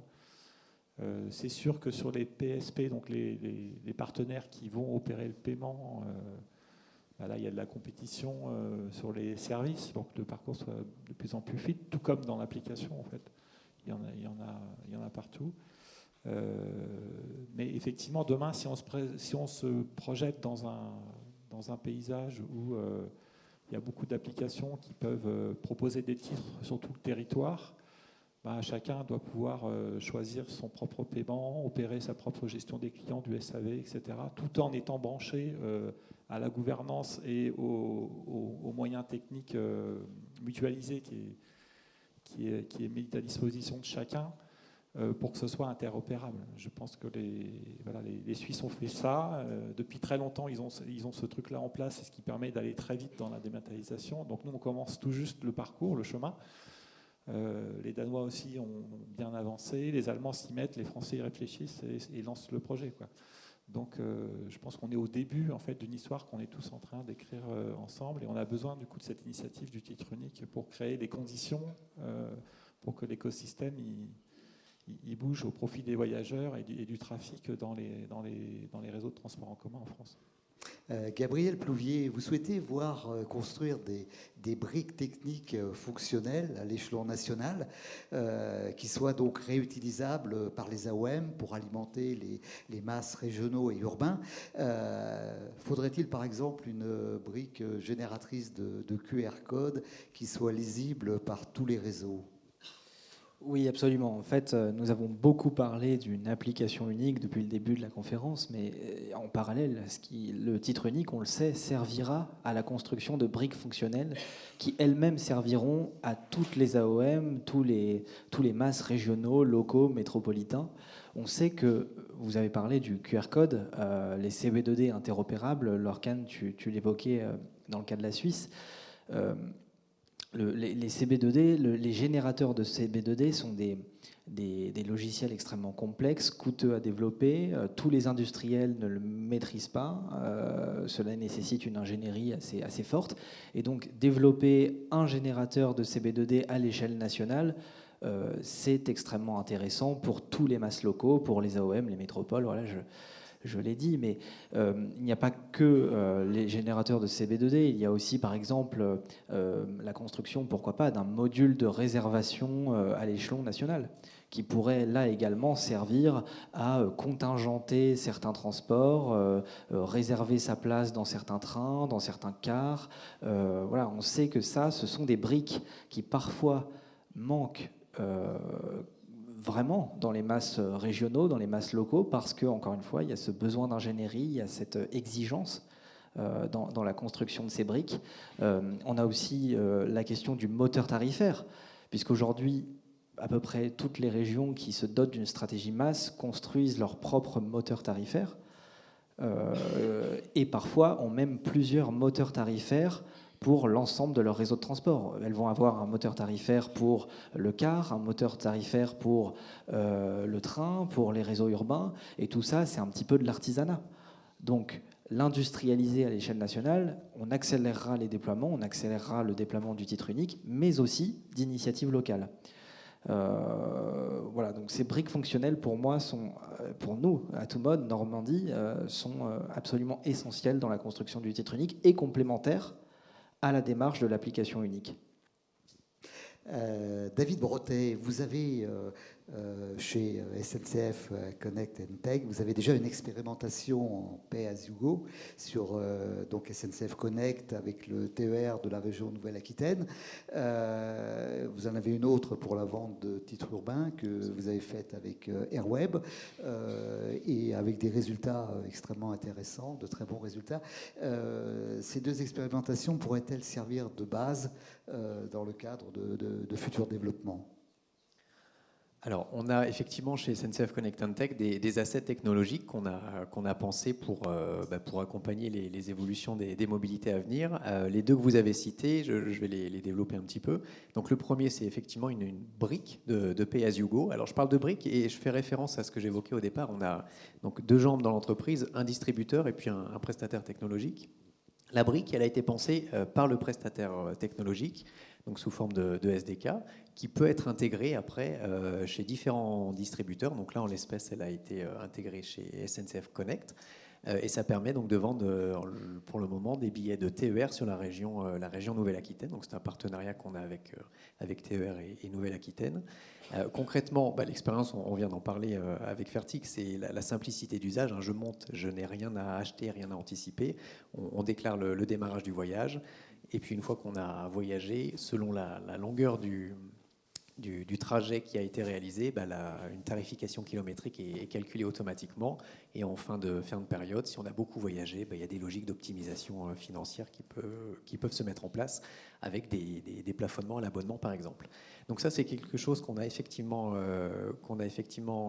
C'est sûr que sur les PSP, donc les partenaires qui vont opérer le paiement, là il y a de la compétition sur les services, donc le parcours soit de plus en plus fluide, tout comme dans l'application en fait. Il y en a partout. Mais effectivement, demain, si on se projette dans un paysage où il y a beaucoup d'applications qui peuvent proposer des titres sur tout le territoire. Chacun doit pouvoir choisir son propre paiement, opérer sa propre gestion des clients, du SAV, etc., tout en étant branché à la gouvernance et aux moyens techniques mutualisés qui est mis à disposition de chacun pour que ce soit interopérable. Je pense que les Suisses ont fait ça. Depuis très longtemps, ils ont ce truc-là en place, c'est ce qui permet d'aller très vite dans la dématérialisation. Donc nous, on commence tout juste le parcours, le chemin. Les Danois aussi ont bien avancé, les Allemands s'y mettent, les Français y réfléchissent et lancent le projet, quoi. Donc je pense qu'on est au début en fait, d'une histoire qu'on est tous en train d'écrire ensemble, et on a besoin du coup de cette initiative du titre unique pour créer des conditions pour que l'écosystème il bouge au profit des voyageurs et du trafic dans les réseaux de transport en commun en France. Gabriel Plouvier, vous souhaitez voir construire des briques techniques fonctionnelles à l'échelon national qui soient donc réutilisables par les AOM pour alimenter les masses régionaux et urbains. Faudrait-il par exemple une brique génératrice de QR code qui soit lisible par tous les réseaux ? Oui, absolument. En fait, nous avons beaucoup parlé d'une application unique depuis le début de la conférence, mais en parallèle, le titre unique, on le sait, servira à la construction de briques fonctionnelles qui elles-mêmes serviront à toutes les AOM, tous les masses régionaux, locaux, métropolitains. On sait que, vous avez parlé du QR code, les CB2D interopérables, Lorcan, tu l'évoquais dans le cas de la Suisse. Les CB2D, les générateurs de CB2D sont des logiciels extrêmement complexes, coûteux à développer. Tous les industriels ne le maîtrisent pas. Cela nécessite une ingénierie assez forte. Et donc, développer un générateur de CB2D à l'échelle nationale, c'est extrêmement intéressant pour tous les masses locaux, pour les AOM, les métropoles. Voilà, je l'ai dit, mais il n'y a pas que les générateurs de CB2D, il y a aussi par exemple la construction, pourquoi pas, d'un module de réservation à l'échelon national, qui pourrait là également servir à contingenter certains transports, réserver sa place dans certains trains, dans certains cars. Voilà, on sait que ça, ce sont des briques qui parfois manquent vraiment dans les masses régionaux, dans les masses locaux, parce que, encore une fois, il y a ce besoin d'ingénierie, il y a cette exigence dans la construction de ces briques. On a aussi la question du moteur tarifaire, puisqu'aujourd'hui, à peu près toutes les régions qui se dotent d'une stratégie masse construisent leur propre moteur tarifaire, et parfois ont même plusieurs moteurs tarifaires pour l'ensemble de leur réseau de transport. Elles vont avoir un moteur tarifaire pour le car, un moteur tarifaire pour le train, pour les réseaux urbains, et tout ça, c'est un petit peu de l'artisanat. Donc, l'industrialiser à l'échelle nationale, on accélérera les déploiements, on accélérera le déploiement du titre unique, mais aussi d'initiatives locales. Voilà, donc ces briques fonctionnelles, pour moi, pour nous, à Atomode, Normandie, sont absolument essentielles dans la construction du titre unique et complémentaires à la démarche de l'application unique. David Bretet, vous avez chez SNCF Connect and Tech, vous avez déjà une expérimentation en Pay as you go sur donc SNCF Connect avec le TER de la région Nouvelle-Aquitaine. Vous en avez une autre pour la vente de titres urbains que vous avez faite avec Airweb et avec des résultats extrêmement intéressants, de très bons résultats. Ces deux expérimentations pourraient-elles servir de base dans le cadre de futurs développements ? Alors, on a effectivement chez SNCF Connect and Tech des assets technologiques qu'on a pensés pour accompagner les évolutions des mobilités à venir. Les deux que vous avez cités, je vais les développer un petit peu. Donc, le premier, c'est effectivement une brique de Pay as you go. Alors, je parle de brique et je fais référence à ce que j'évoquais au départ. On a donc deux jambes dans l'entreprise, un distributeur et puis un prestataire technologique. La brique, elle a été pensée par le prestataire technologique, donc sous forme de SDK, qui peut être intégrée après chez différents distributeurs. Donc là, en l'espèce, elle a été intégrée chez SNCF Connect. Et ça permet donc de vendre pour le moment des billets de TER sur la région Nouvelle-Aquitaine. Donc c'est un partenariat qu'on a avec TER et Nouvelle-Aquitaine. Concrètement, l'expérience, on vient d'en parler avec Fertic, c'est la simplicité d'usage. Je monte, je n'ai rien à acheter, rien à anticiper. On déclare le démarrage du voyage. Et puis une fois qu'on a voyagé, selon la longueur du trajet qui a été réalisé, une tarification kilométrique est calculée automatiquement. Et en fin de période, si on a beaucoup voyagé, il y a des logiques d'optimisation financière qui peuvent se mettre en place avec des plafonnements à l'abonnement, par exemple. Donc ça, c'est quelque chose qu'on a effectivement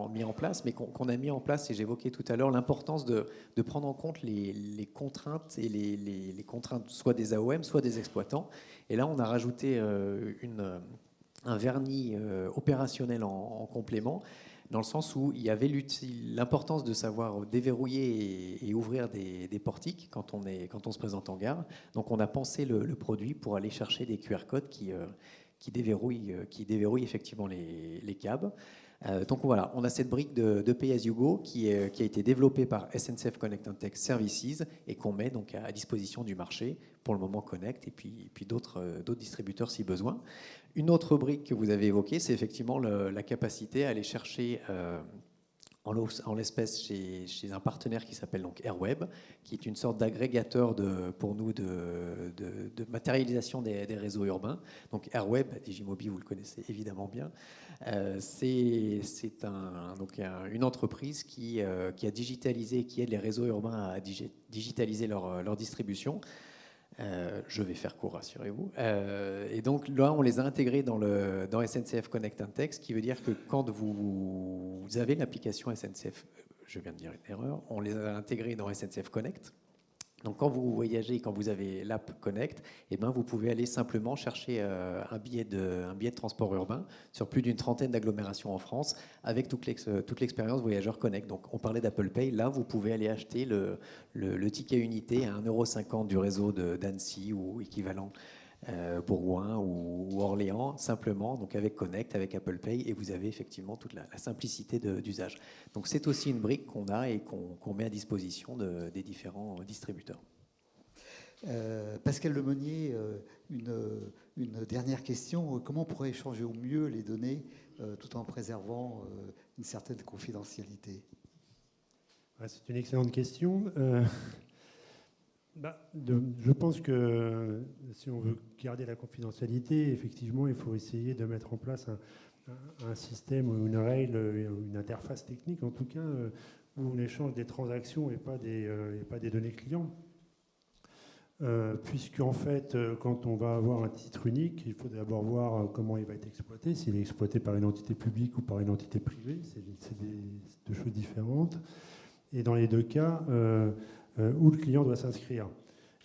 mis en place, mais qu'on a mis en place, et j'évoquais tout à l'heure, l'importance de prendre en compte les contraintes, et les contraintes soit des AOM, soit des exploitants. Et là, on a rajouté un vernis opérationnel en complément, dans le sens où il y avait l'importance de savoir déverrouiller et ouvrir des portiques quand on se présente en gare. Donc on a pensé le produit pour aller chercher des QR codes qui déverrouillent effectivement les cabs. Donc voilà, on a cette brique de Pay As You Go qui a été développée par SNCF Connect and Tech Services et qu'on met donc à disposition du marché, pour le moment Connect, et puis d'autres distributeurs si besoin. Une autre brique que vous avez évoquée, c'est effectivement la capacité à aller chercher en l'espèce chez un partenaire qui s'appelle donc Airweb, qui est une sorte d'agrégateur pour nous de matérialisation des réseaux urbains. Donc Airweb, Digimobi, vous le connaissez évidemment bien, c'est une entreprise qui a digitalisé, qui aide les réseaux urbains à digitaliser leur distribution. Je vais faire court, rassurez-vous. Et donc là, on les a intégrés dans SNCF Connect and Tech, ce qui veut dire que quand vous avez l'application SNCF, je viens de dire une erreur, on les a intégrés dans SNCF Connect. Donc quand vous voyagez, quand vous avez l'app Connect, vous pouvez aller simplement chercher un billet de transport urbain sur plus d'une trentaine d'agglomérations en France avec toute l'expérience Voyageur Connect. Donc on parlait d'Apple Pay, là vous pouvez aller acheter le ticket unité à 1,50 € du réseau d'Annecy ou équivalent Bourgoin ou Orléans, simplement, donc avec Connect, avec Apple Pay, et vous avez effectivement toute la simplicité d'usage. Donc c'est aussi une brique qu'on a et qu'on met à disposition des différents distributeurs. Pascal Lemonnier, une dernière question. Comment on pourrait échanger au mieux les données tout en préservant une certaine confidentialité? C'est une excellente question. Je pense que si on veut garder la confidentialité, effectivement, il faut essayer de mettre en place un système ou une règle, une interface technique, en tout cas, où on échange des transactions et pas des données clients. Puisque, en fait, quand on va avoir un titre unique, il faut d'abord voir comment il va être exploité, s'il est exploité par une entité publique ou par une entité privée. C'est deux choses différentes. Et dans les deux cas, où le client doit s'inscrire.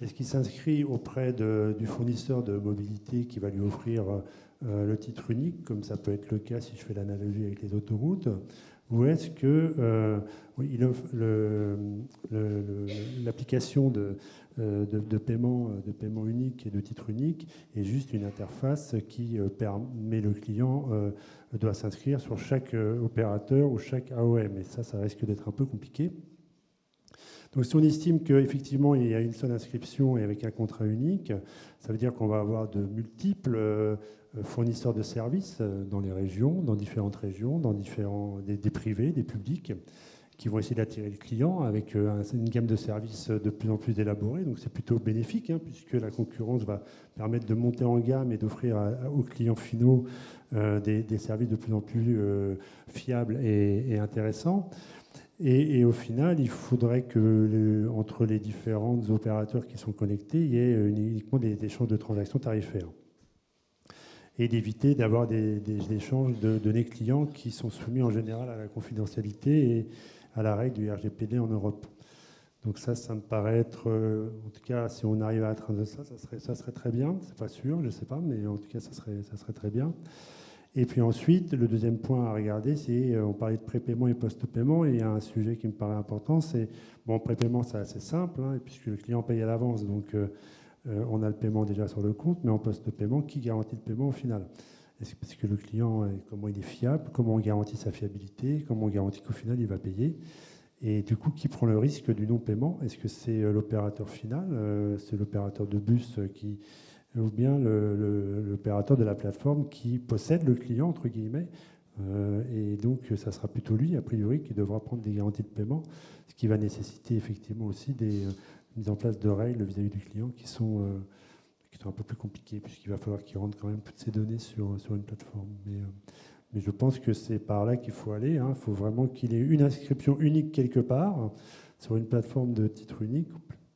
Est-ce qu'il s'inscrit auprès du fournisseur de mobilité qui va lui offrir le titre unique, comme ça peut être le cas si je fais l'analogie avec les autoroutes, ou est-ce que l'application de paiement unique et de titre unique est juste une interface qui permet le client doit s'inscrire sur chaque opérateur ou chaque AOM, et ça risque d'être un peu compliqué. Donc si on estime qu'effectivement il y a une seule inscription et avec un contrat unique, ça veut dire qu'on va avoir de multiples fournisseurs de services dans les régions, dans différentes régions, dans des privés, des publics, qui vont essayer d'attirer le client avec une gamme de services de plus en plus élaborée. Donc c'est plutôt bénéfique, puisque la concurrence va permettre de monter en gamme et d'offrir aux clients finaux des services de plus en plus fiables et intéressants. Et au final, il faudrait que entre les différents opérateurs qui sont connectés, il y ait uniquement des échanges de transactions tarifaires. Et d'éviter d'avoir des échanges de données clients qui sont soumis en général à la confidentialité et à la règle du RGPD en Europe. Donc ça me paraît être, en tout cas, si on arrive à atteindre ça serait très bien. C'est pas sûr, je ne sais pas, mais en tout cas, ça serait très bien. Et puis ensuite, le deuxième point à regarder, c'est, on parlait de prépaiement et post-paiement, et il y a un sujet qui me paraît important, c'est, prépaiement, c'est assez simple, puisque le client paye à l'avance, donc on a le paiement déjà sur le compte, mais en post-paiement, qui garantit le paiement au final? Est-ce parce que le client, comment il est fiable, comment on garantit sa fiabilité, comment on garantit qu'au final, il va payer? Et du coup, qui prend le risque du non-paiement? Est-ce que c'est l'opérateur final, c'est l'opérateur de bus ou bien l'opérateur de la plateforme qui possède le client, entre guillemets? Et donc, ça sera plutôt lui, a priori, qui devra prendre des garanties de paiement, ce qui va nécessiter effectivement aussi des mises en place de règles vis-à-vis du client qui sont un peu plus compliquées, puisqu'il va falloir qu'il rentre quand même toutes ces données sur une plateforme. Mais je pense que c'est par là qu'il faut aller. Il faut vraiment qu'il ait une inscription unique quelque part, sur une plateforme de titre unique,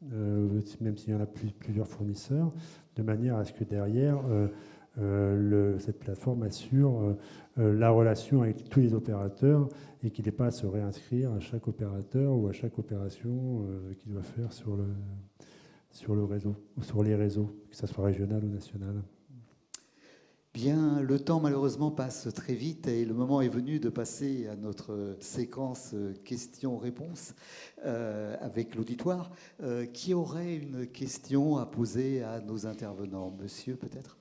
même s'il y en a plusieurs fournisseurs, de manière à ce que derrière, cette plateforme assure la relation avec tous les opérateurs et qu'il n'ait pas à se réinscrire à chaque opérateur ou à chaque opération qu'il doit faire sur le réseau ou sur les réseaux, que ce soit régional ou national. Bien, le temps malheureusement passe très vite et le moment est venu de passer à notre séquence questions-réponses avec l'auditoire. Qui aurait une question à poser à nos intervenants? Monsieur, peut-être?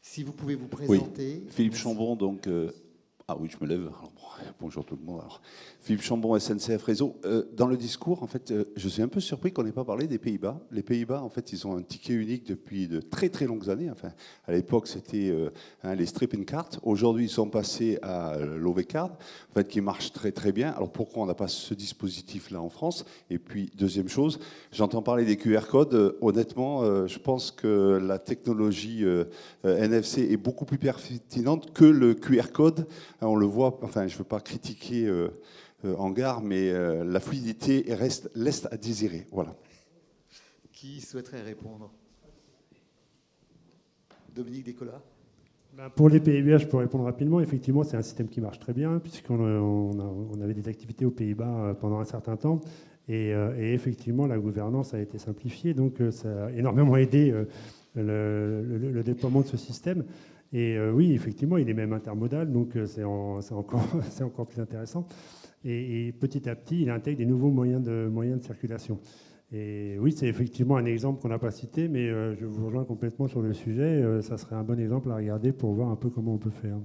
Si vous pouvez vous présenter. Oui, Philippe Chambon, donc... Ah oui, je me lève. Alors, bonjour tout le monde. Alors, Philippe Chambon, SNCF Réseau. Dans le discours, en fait, je suis un peu surpris qu'on n'ait pas parlé des Pays-Bas. Les Pays-Bas, en fait, ils ont un ticket unique depuis de très très longues années. Enfin, à l'époque, c'était les strip-in cards. Aujourd'hui, ils sont passés à l'OV-card, en fait, qui marche très très bien. Alors pourquoi on n'a pas ce dispositif-là en France? Et puis, deuxième chose, j'entends parler des QR codes. Honnêtement, je pense que la technologie NFC est beaucoup plus pertinente que le QR code. On le voit, enfin, je ne veux pas critiquer en gare, mais la fluidité laisse à désirer. Voilà. Qui souhaiterait répondre? Dominique Descola. Pour les Pays-Bas, je peux répondre rapidement. Effectivement, c'est un système qui marche très bien, puisqu'on avait des activités aux Pays-Bas pendant un certain temps. Et effectivement, la gouvernance a été simplifiée, donc ça a énormément aidé le déploiement de ce système. Et oui, effectivement, il est même intermodal, donc c'est encore plus intéressant. Et petit à petit, il intègre des nouveaux moyens de circulation. Et oui, c'est effectivement un exemple qu'on n'a pas cité, mais je vous rejoins complètement sur le sujet. Ça serait un bon exemple à regarder pour voir un peu comment on peut faire.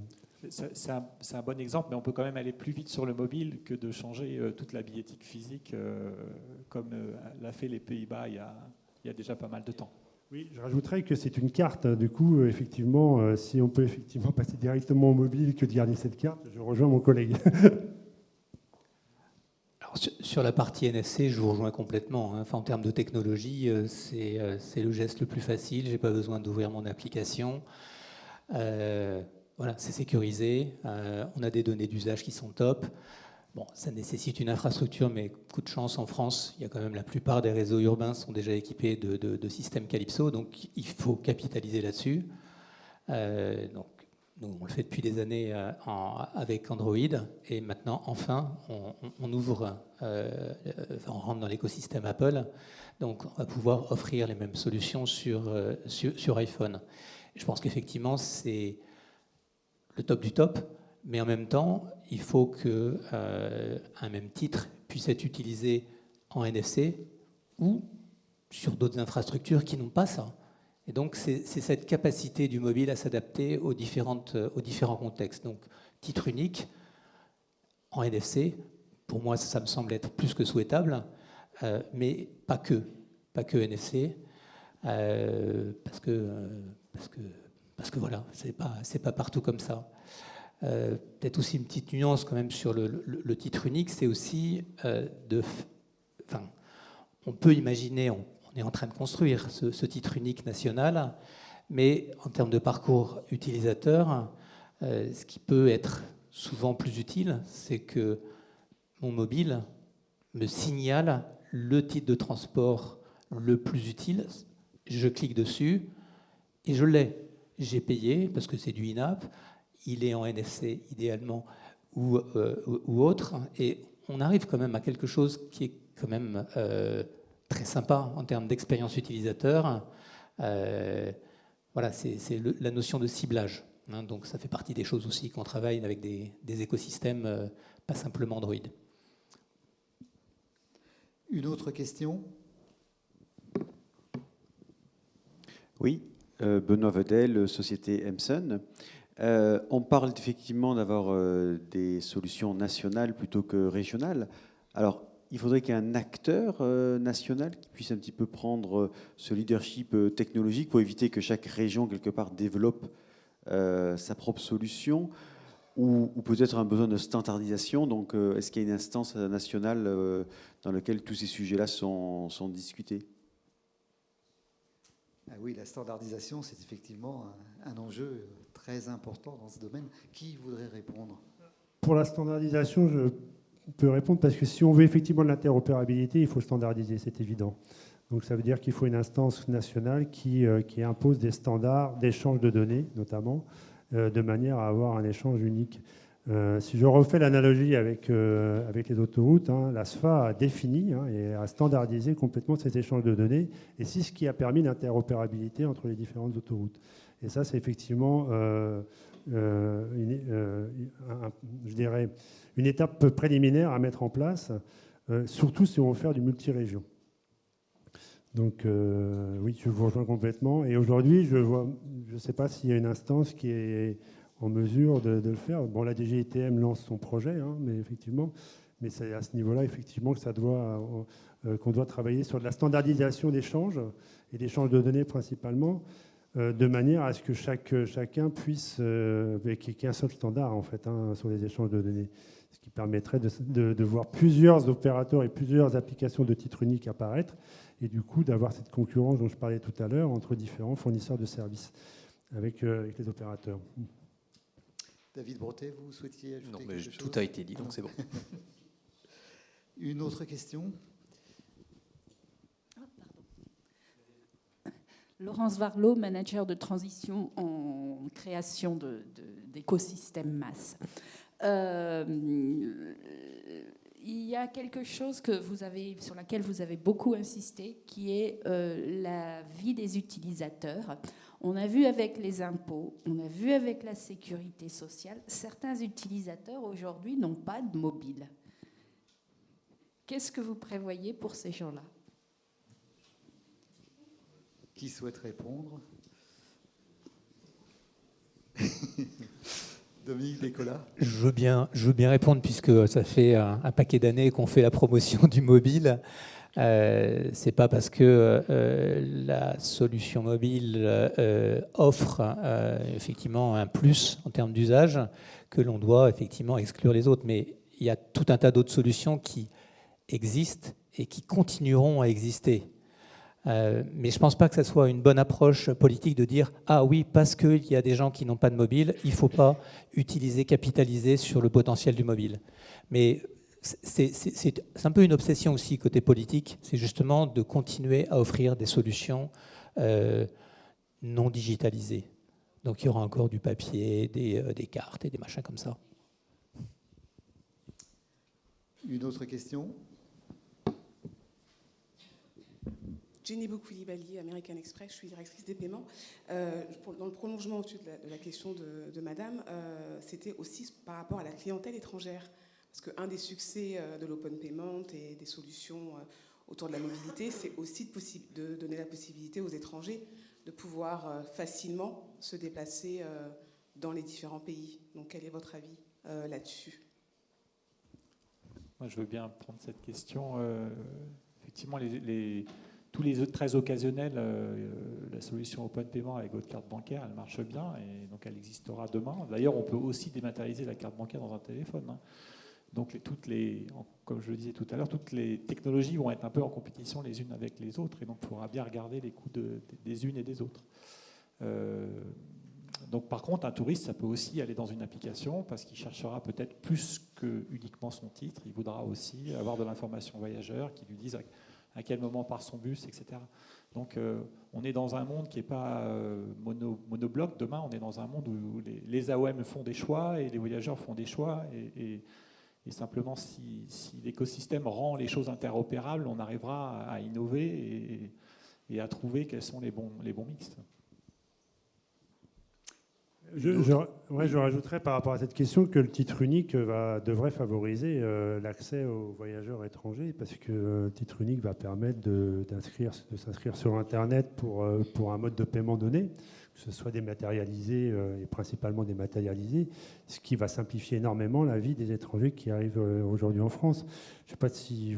C'est un bon exemple, mais on peut quand même aller plus vite sur le mobile que de changer toute la billettique physique, comme l'a fait les Pays-Bas il y a déjà pas mal de temps. Oui, je rajouterais que c'est une carte. Du coup, effectivement, si on peut effectivement passer directement au mobile que de garder cette carte, je rejoins mon collègue. Alors, sur la partie NFC, je vous rejoins complètement. Enfin, en termes de technologie, c'est le geste le plus facile. Je n'ai pas besoin d'ouvrir mon application. Voilà, c'est sécurisé. On a des données d'usage qui sont top. Bon, ça nécessite une infrastructure, mais coup de chance, en France, il y a quand même la plupart des réseaux urbains sont déjà équipés de systèmes Calypso, donc il faut capitaliser là-dessus. Donc, nous, on le fait depuis des années avec Android, et maintenant, enfin, on ouvre, on rentre dans l'écosystème Apple, donc on va pouvoir offrir les mêmes solutions sur iPhone. Je pense qu'effectivement, c'est le top du top. Mais en même temps, il faut qu'un même titre puisse être utilisé en NFC ou sur d'autres infrastructures qui n'ont pas ça. Et donc, c'est cette capacité du mobile à s'adapter aux différents contextes. Donc, titre unique en NFC, pour moi, ça me semble être plus que souhaitable, mais pas que NFC, parce que voilà, c'est pas partout comme ça. Peut-être aussi une petite nuance quand même sur le titre unique, c'est aussi on peut imaginer, on est en train de construire ce titre unique national, mais en termes de parcours utilisateur, ce qui peut être souvent plus utile, c'est que mon mobile me signale le titre de transport le plus utile, je clique dessus et je l'ai. J'ai payé parce que c'est du in-app. Il est en NFC idéalement ou autre, et on arrive quand même à quelque chose qui est quand même très sympa en termes d'expérience utilisateur. Voilà, c'est la notion de ciblage. Donc ça fait partie des choses aussi qu'on travaille avec des écosystèmes, pas simplement Android. Une autre question? Oui, Benoît Vedel, société Emson. On parle effectivement d'avoir des solutions nationales plutôt que régionales. Alors, il faudrait qu'il y ait un acteur national qui puisse un petit peu prendre ce leadership technologique pour éviter que chaque région, quelque part, développe sa propre solution, ou peut-être un besoin de standardisation. Donc, est-ce qu'il y a une instance nationale dans laquelle tous ces sujets-là sont discutés? Ah oui, la standardisation, c'est effectivement un enjeu très important dans ce domaine. Qui voudrait répondre? Pour la standardisation, je peux répondre parce que si on veut effectivement de l'interopérabilité, il faut standardiser, c'est évident. Donc ça veut dire qu'il faut une instance nationale qui impose des standards d'échange de données, notamment, de manière à avoir un échange unique. Si je refais l'analogie avec les autoroutes, la SFA a défini et a standardisé complètement cet échange de données, et c'est ce qui a permis l'interopérabilité entre les différentes autoroutes. Et ça, c'est effectivement, je dirais, une étape préliminaire à mettre en place, surtout si on veut faire du multirégion. Donc oui, je vous rejoins complètement. Et aujourd'hui, je ne sais pas s'il y a une instance qui est en mesure de le faire. Bon, la DGITM lance son projet, mais effectivement, mais c'est à ce niveau-là, effectivement, que qu'on doit travailler sur de la standardisation d'échanges et d'échanges de données principalement, de manière à ce que chacun puisse, qu'il y ait un seul standard en fait sur les échanges de données, ce qui permettrait de voir plusieurs opérateurs et plusieurs applications de titre unique apparaître, et du coup d'avoir cette concurrence dont je parlais tout à l'heure entre différents fournisseurs de services avec les opérateurs. David Bretet, vous souhaitiez ajouter Non, mais quelque chose? tout a été dit, donc c'est bon. Une autre question? Laurence Varlot, manager de transition en création d'écosystèmes masse. Il y a quelque chose sur laquelle vous avez beaucoup insisté, qui est la vie des utilisateurs. On a vu avec les impôts, on a vu avec la sécurité sociale, certains utilisateurs aujourd'hui n'ont pas de mobile. Qu'est-ce que vous prévoyez pour ces gens-là? Qui souhaite répondre? Dominique Descola. Je veux bien répondre, puisque ça fait un paquet d'années qu'on fait la promotion du mobile. C'est pas parce que la solution mobile offre effectivement un plus en termes d'usage que l'on doit effectivement exclure les autres. Mais il y a tout un tas d'autres solutions qui existent et qui continueront à exister. Mais je ne pense pas que ça soit une bonne approche politique de dire « Ah oui, parce qu'il y a des gens qui n'ont pas de mobile, il ne faut pas capitaliser sur le potentiel du mobile. » Mais c'est un peu une obsession aussi côté politique, c'est justement de continuer à offrir des solutions non digitalisées. Donc il y aura encore du papier, des cartes et des machins comme ça. Une autre question? Jenny Boukoulibaly, American Express, je suis directrice des paiements. Dans le prolongement de la question de Madame, c'était aussi par rapport à la clientèle étrangère. Parce qu'un des succès de l'open payment et des solutions autour de la mobilité, c'est aussi de donner la possibilité aux étrangers de pouvoir facilement se déplacer dans les différents pays. Donc quel est votre avis là-dessus? Moi, je veux bien prendre cette question. Effectivement, tous les autres très occasionnels, la solution Open Payment avec votre carte bancaire, elle marche bien et donc elle existera demain. D'ailleurs, on peut aussi dématérialiser la carte bancaire dans un téléphone. Donc, comme je le disais tout à l'heure, toutes les technologies vont être un peu en compétition les unes avec les autres, et donc il faudra bien regarder les coûts des unes et des autres. Donc, par contre, un touriste, ça peut aussi aller dans une application parce qu'il cherchera peut-être plus que uniquement son titre. Il voudra aussi avoir de l'information voyageur qui lui dise à quel moment part son bus, etc. Donc, on est dans un monde qui n'est pas monobloc. Demain, on est dans un monde où les AOM font des choix et les voyageurs font des choix. Et simplement, si l'écosystème rend les choses interopérables, on arrivera à innover et à trouver quels sont les bons mix. Je rajouterais par rapport à cette question que le titre unique devrait favoriser l'accès aux voyageurs étrangers, parce que le titre unique va permettre de s'inscrire sur Internet pour un mode de paiement donné, que ce soit dématérialisé et principalement dématérialisé, ce qui va simplifier énormément la vie des étrangers qui arrivent aujourd'hui en France. Je ne sais pas si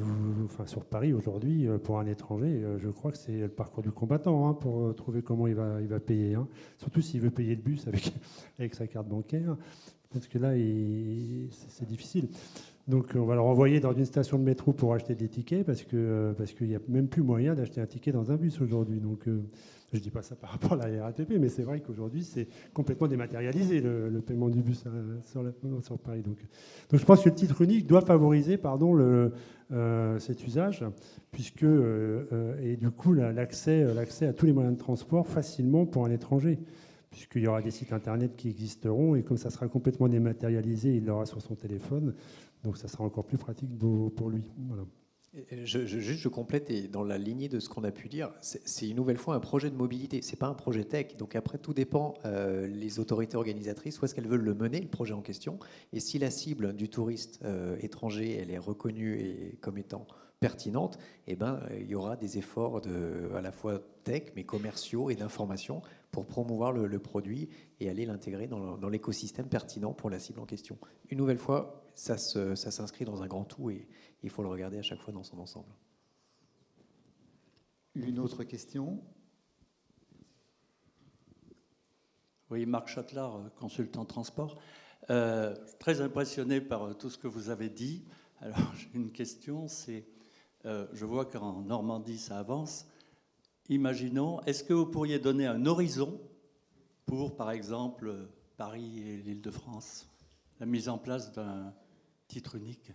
sur Paris aujourd'hui, pour un étranger, je crois que c'est le parcours du combattant pour trouver comment il va payer. Surtout s'il veut payer le bus avec sa carte bancaire, parce que là, c'est difficile. Donc on va le renvoyer dans une station de métro pour acheter des tickets, parce qu'il n'y a même plus moyen d'acheter un ticket dans un bus aujourd'hui. Donc je ne dis pas ça par rapport à la RATP, mais c'est vrai qu'aujourd'hui, c'est complètement dématérialisé, le paiement du bus sur Paris. Donc je pense que le titre unique doit favoriser cet usage, puisque, et du coup, l'accès à tous les moyens de transport facilement pour un étranger, puisqu'il y aura des sites Internet qui existeront, et comme ça sera complètement dématérialisé, il l'aura sur son téléphone, donc ça sera encore plus pratique pour lui. Voilà. Je complète, et dans la lignée de ce qu'on a pu dire, c'est une nouvelle fois un projet de mobilité, c'est pas un projet tech. Donc après, tout dépend les autorités organisatrices, où est-ce qu'elles veulent le mener, le projet en question. Et si la cible du touriste étranger, elle est reconnue comme étant pertinente, il y aura des efforts à la fois tech, mais commerciaux et d'information pour promouvoir le produit et aller l'intégrer dans l'écosystème pertinent pour la cible en question. Une nouvelle fois, ça s'inscrit dans un grand tout et il faut le regarder à chaque fois dans son ensemble. Une autre question ? Oui, Marc Châtelard, consultant transport. Très impressionné par tout ce que vous avez dit. Alors, j'ai une question, je vois qu'en Normandie, ça avance. Imaginons, est-ce que vous pourriez donner un horizon pour, par exemple, Paris et l'Île-de-France, la mise en place d'un titre unique?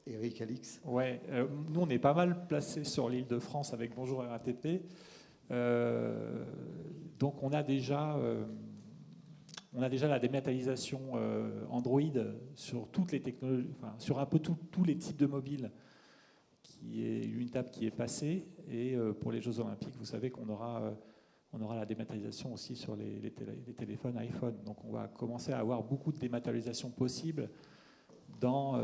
Eric Alix. Ouais, nous on est pas mal placés sur l'Île-de-France avec Bonjour RATP. Donc on a déjà la dématérialisation Android sur toutes les technologies, sur un peu tous les types de mobiles, qui est une étape qui est passée. Et pour les Jeux Olympiques, vous savez qu'on aura la dématérialisation aussi sur les téléphones iPhone. Donc on va commencer à avoir beaucoup de dématérialisation possible dans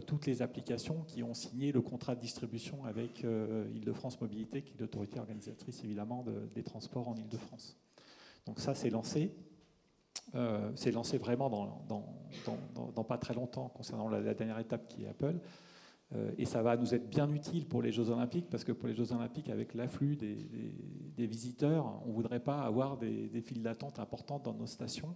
toutes les applications qui ont signé le contrat de distribution avec Île-de-France Mobilité, qui est l'autorité organisatrice évidemment des transports en Île-de-France. Donc ça, c'est lancé. C'est lancé vraiment dans pas très longtemps concernant la dernière étape qui est Apple. Et ça va nous être bien utile pour les Jeux Olympiques, parce que pour les Jeux Olympiques, avec l'afflux des visiteurs, on ne voudrait pas avoir des files d'attente importantes dans nos stations.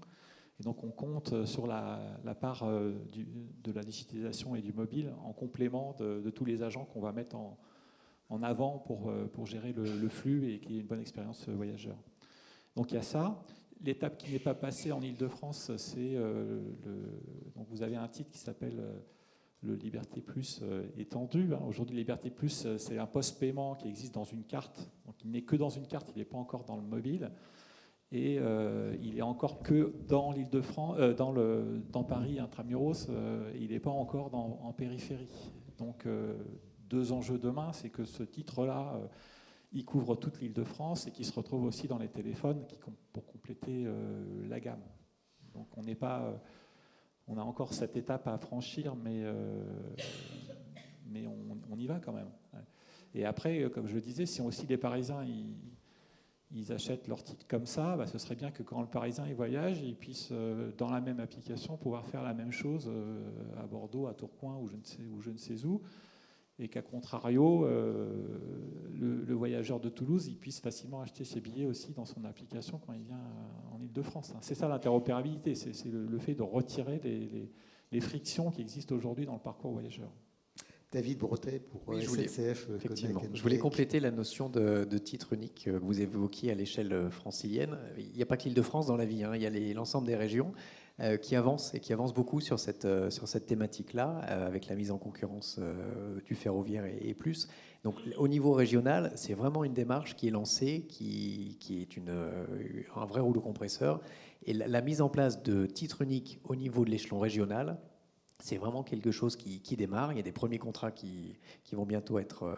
Et donc on compte sur la part de la digitalisation et du mobile en complément de tous les agents qu'on va mettre en avant pour gérer le flux et qu'il y ait une bonne expérience voyageur. Donc il y a ça. L'étape qui n'est pas passée en Île-de-France, c'est donc vous avez un titre qui s'appelle le Liberté Plus étendu. Aujourd'hui, Liberté Plus, c'est un post-paiement qui existe dans une carte. Donc il n'est que dans une carte, il n'est pas encore dans le mobile. Et il est encore que dans l'Île-de-France, dans Paris intramuros, il n'est pas encore en périphérie. Donc deux enjeux demain, c'est que ce titre-là, il couvre toute l'Île-de-France et qui se retrouve aussi dans les téléphones pour compléter la gamme. Donc on a encore cette étape à franchir, mais on y va quand même. Et après, comme je le disais, si aussi les Parisiens ils achètent leur titre comme ça, ce serait bien que quand le Parisien il voyage, il puisse, dans la même application, pouvoir faire la même chose à Bordeaux, à Tourcoing ou je ne sais où, et qu'à contrario, le voyageur de Toulouse, il puisse facilement acheter ses billets aussi dans son application quand il vient en Île-de-France. C'est ça l'interopérabilité, c'est le fait de retirer les frictions qui existent aujourd'hui dans le parcours voyageur. David Bretet pour SNCF. Effectivement. Je voulais compléter la notion de titre unique que vous évoquiez à l'échelle francilienne. Il n'y a pas que l'Île-de-France dans la vie, il y a l'ensemble des régions qui avancent et qui avancent beaucoup sur cette thématique-là, avec la mise en concurrence du ferroviaire et plus. Donc au niveau régional, c'est vraiment une démarche qui est lancée, qui est un vrai rouleau compresseur. Et la mise en place de titres uniques au niveau de l'échelon régional, c'est vraiment quelque chose qui démarre. Il y a des premiers contrats qui vont bientôt être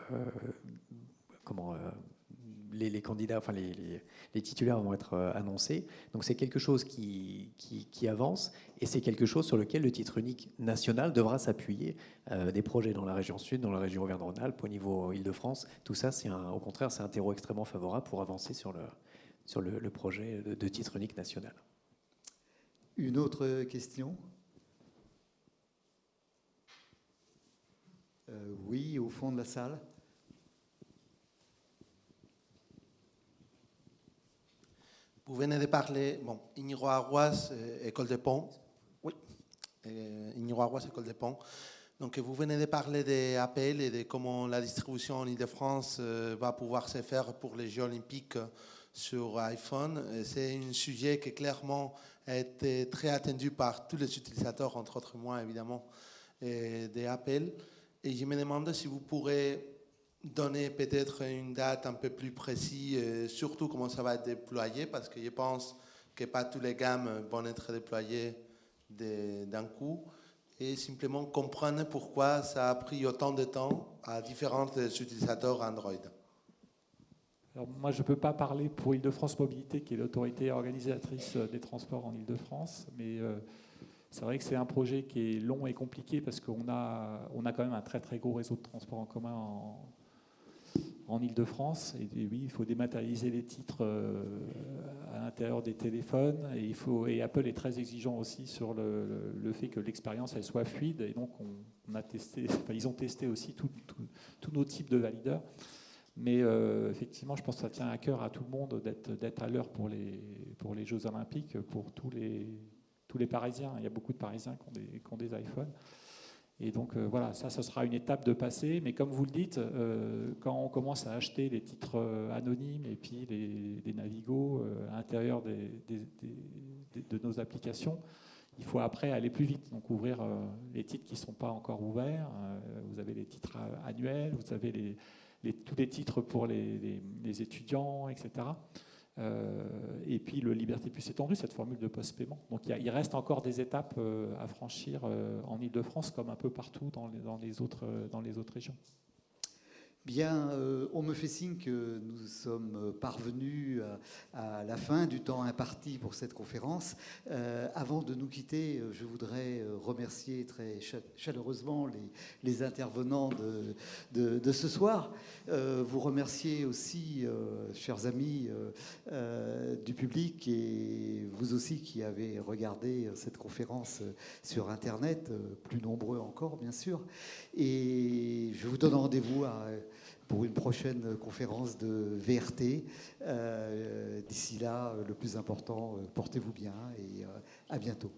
les candidats, enfin les titulaires vont être annoncés. Donc c'est quelque chose qui avance et c'est quelque chose sur lequel le titre unique national devra s'appuyer. Des projets dans la région sud, dans la région Auvergne-Rhône-Alpes, au niveau Île-de-France, tout ça, au contraire, c'est un terreau extrêmement favorable pour avancer sur le projet de titre unique national. Une autre question ? Oui, au fond de la salle. Vous venez de parler, Inigo Aguas, École des Ponts. Oui, Inigo Aguas, École des Ponts. Donc, vous venez de parler des APL et de comment la distribution en Ile-de-France va pouvoir se faire pour les Jeux Olympiques sur iPhone. C'est un sujet qui clairement a été très attendu par tous les utilisateurs, entre autres moi, évidemment, des APL. Et je me demande si vous pourrez donner peut-être une date un peu plus précise, surtout comment ça va être déployé, parce que je pense que pas toutes les gammes vont être déployées d'un coup, et simplement comprendre pourquoi ça a pris autant de temps à différents utilisateurs Android. Alors moi, je ne peux pas parler pour Île-de-France Mobilité, qui est l'autorité organisatrice des transports en Île-de-France, mais c'est vrai que c'est un projet qui est long et compliqué parce qu'on a quand même un très très gros réseau de transport en commun en Île-de-France. Et oui, il faut dématérialiser les titres à l'intérieur des téléphones. Et Apple est très exigeant aussi sur le fait que l'expérience elle soit fluide. Et donc ils ont testé aussi tous nos types de valideurs. Mais effectivement, je pense que ça tient à cœur à tout le monde d'être à l'heure pour les Jeux Olympiques, pour tous les Parisiens. Il y a beaucoup de Parisiens qui ont des iPhones. Et donc voilà, ça sera une étape de passé. Mais comme vous le dites, quand on commence à acheter les titres anonymes et puis les navigos à l'intérieur de nos applications, il faut après aller plus vite. Donc ouvrir les titres qui ne sont pas encore ouverts. Vous avez les titres annuels, vous avez tous les titres pour les étudiants, etc. Et puis le Liberté Plus étendu, cette formule de post-paiement. Donc il reste encore des étapes à franchir en Île-de-France comme un peu partout dans les autres régions. Bien, on me fait signe que nous sommes parvenus à la fin du temps imparti pour cette conférence. Avant de nous quitter, je voudrais remercier très chaleureusement les intervenants de ce soir. Vous remercier aussi, chers amis du public, et vous aussi qui avez regardé cette conférence sur Internet, plus nombreux encore, bien sûr. Et je vous donne rendez-vous pour une prochaine conférence de VRT. D'ici là, le plus important, portez-vous bien et à bientôt.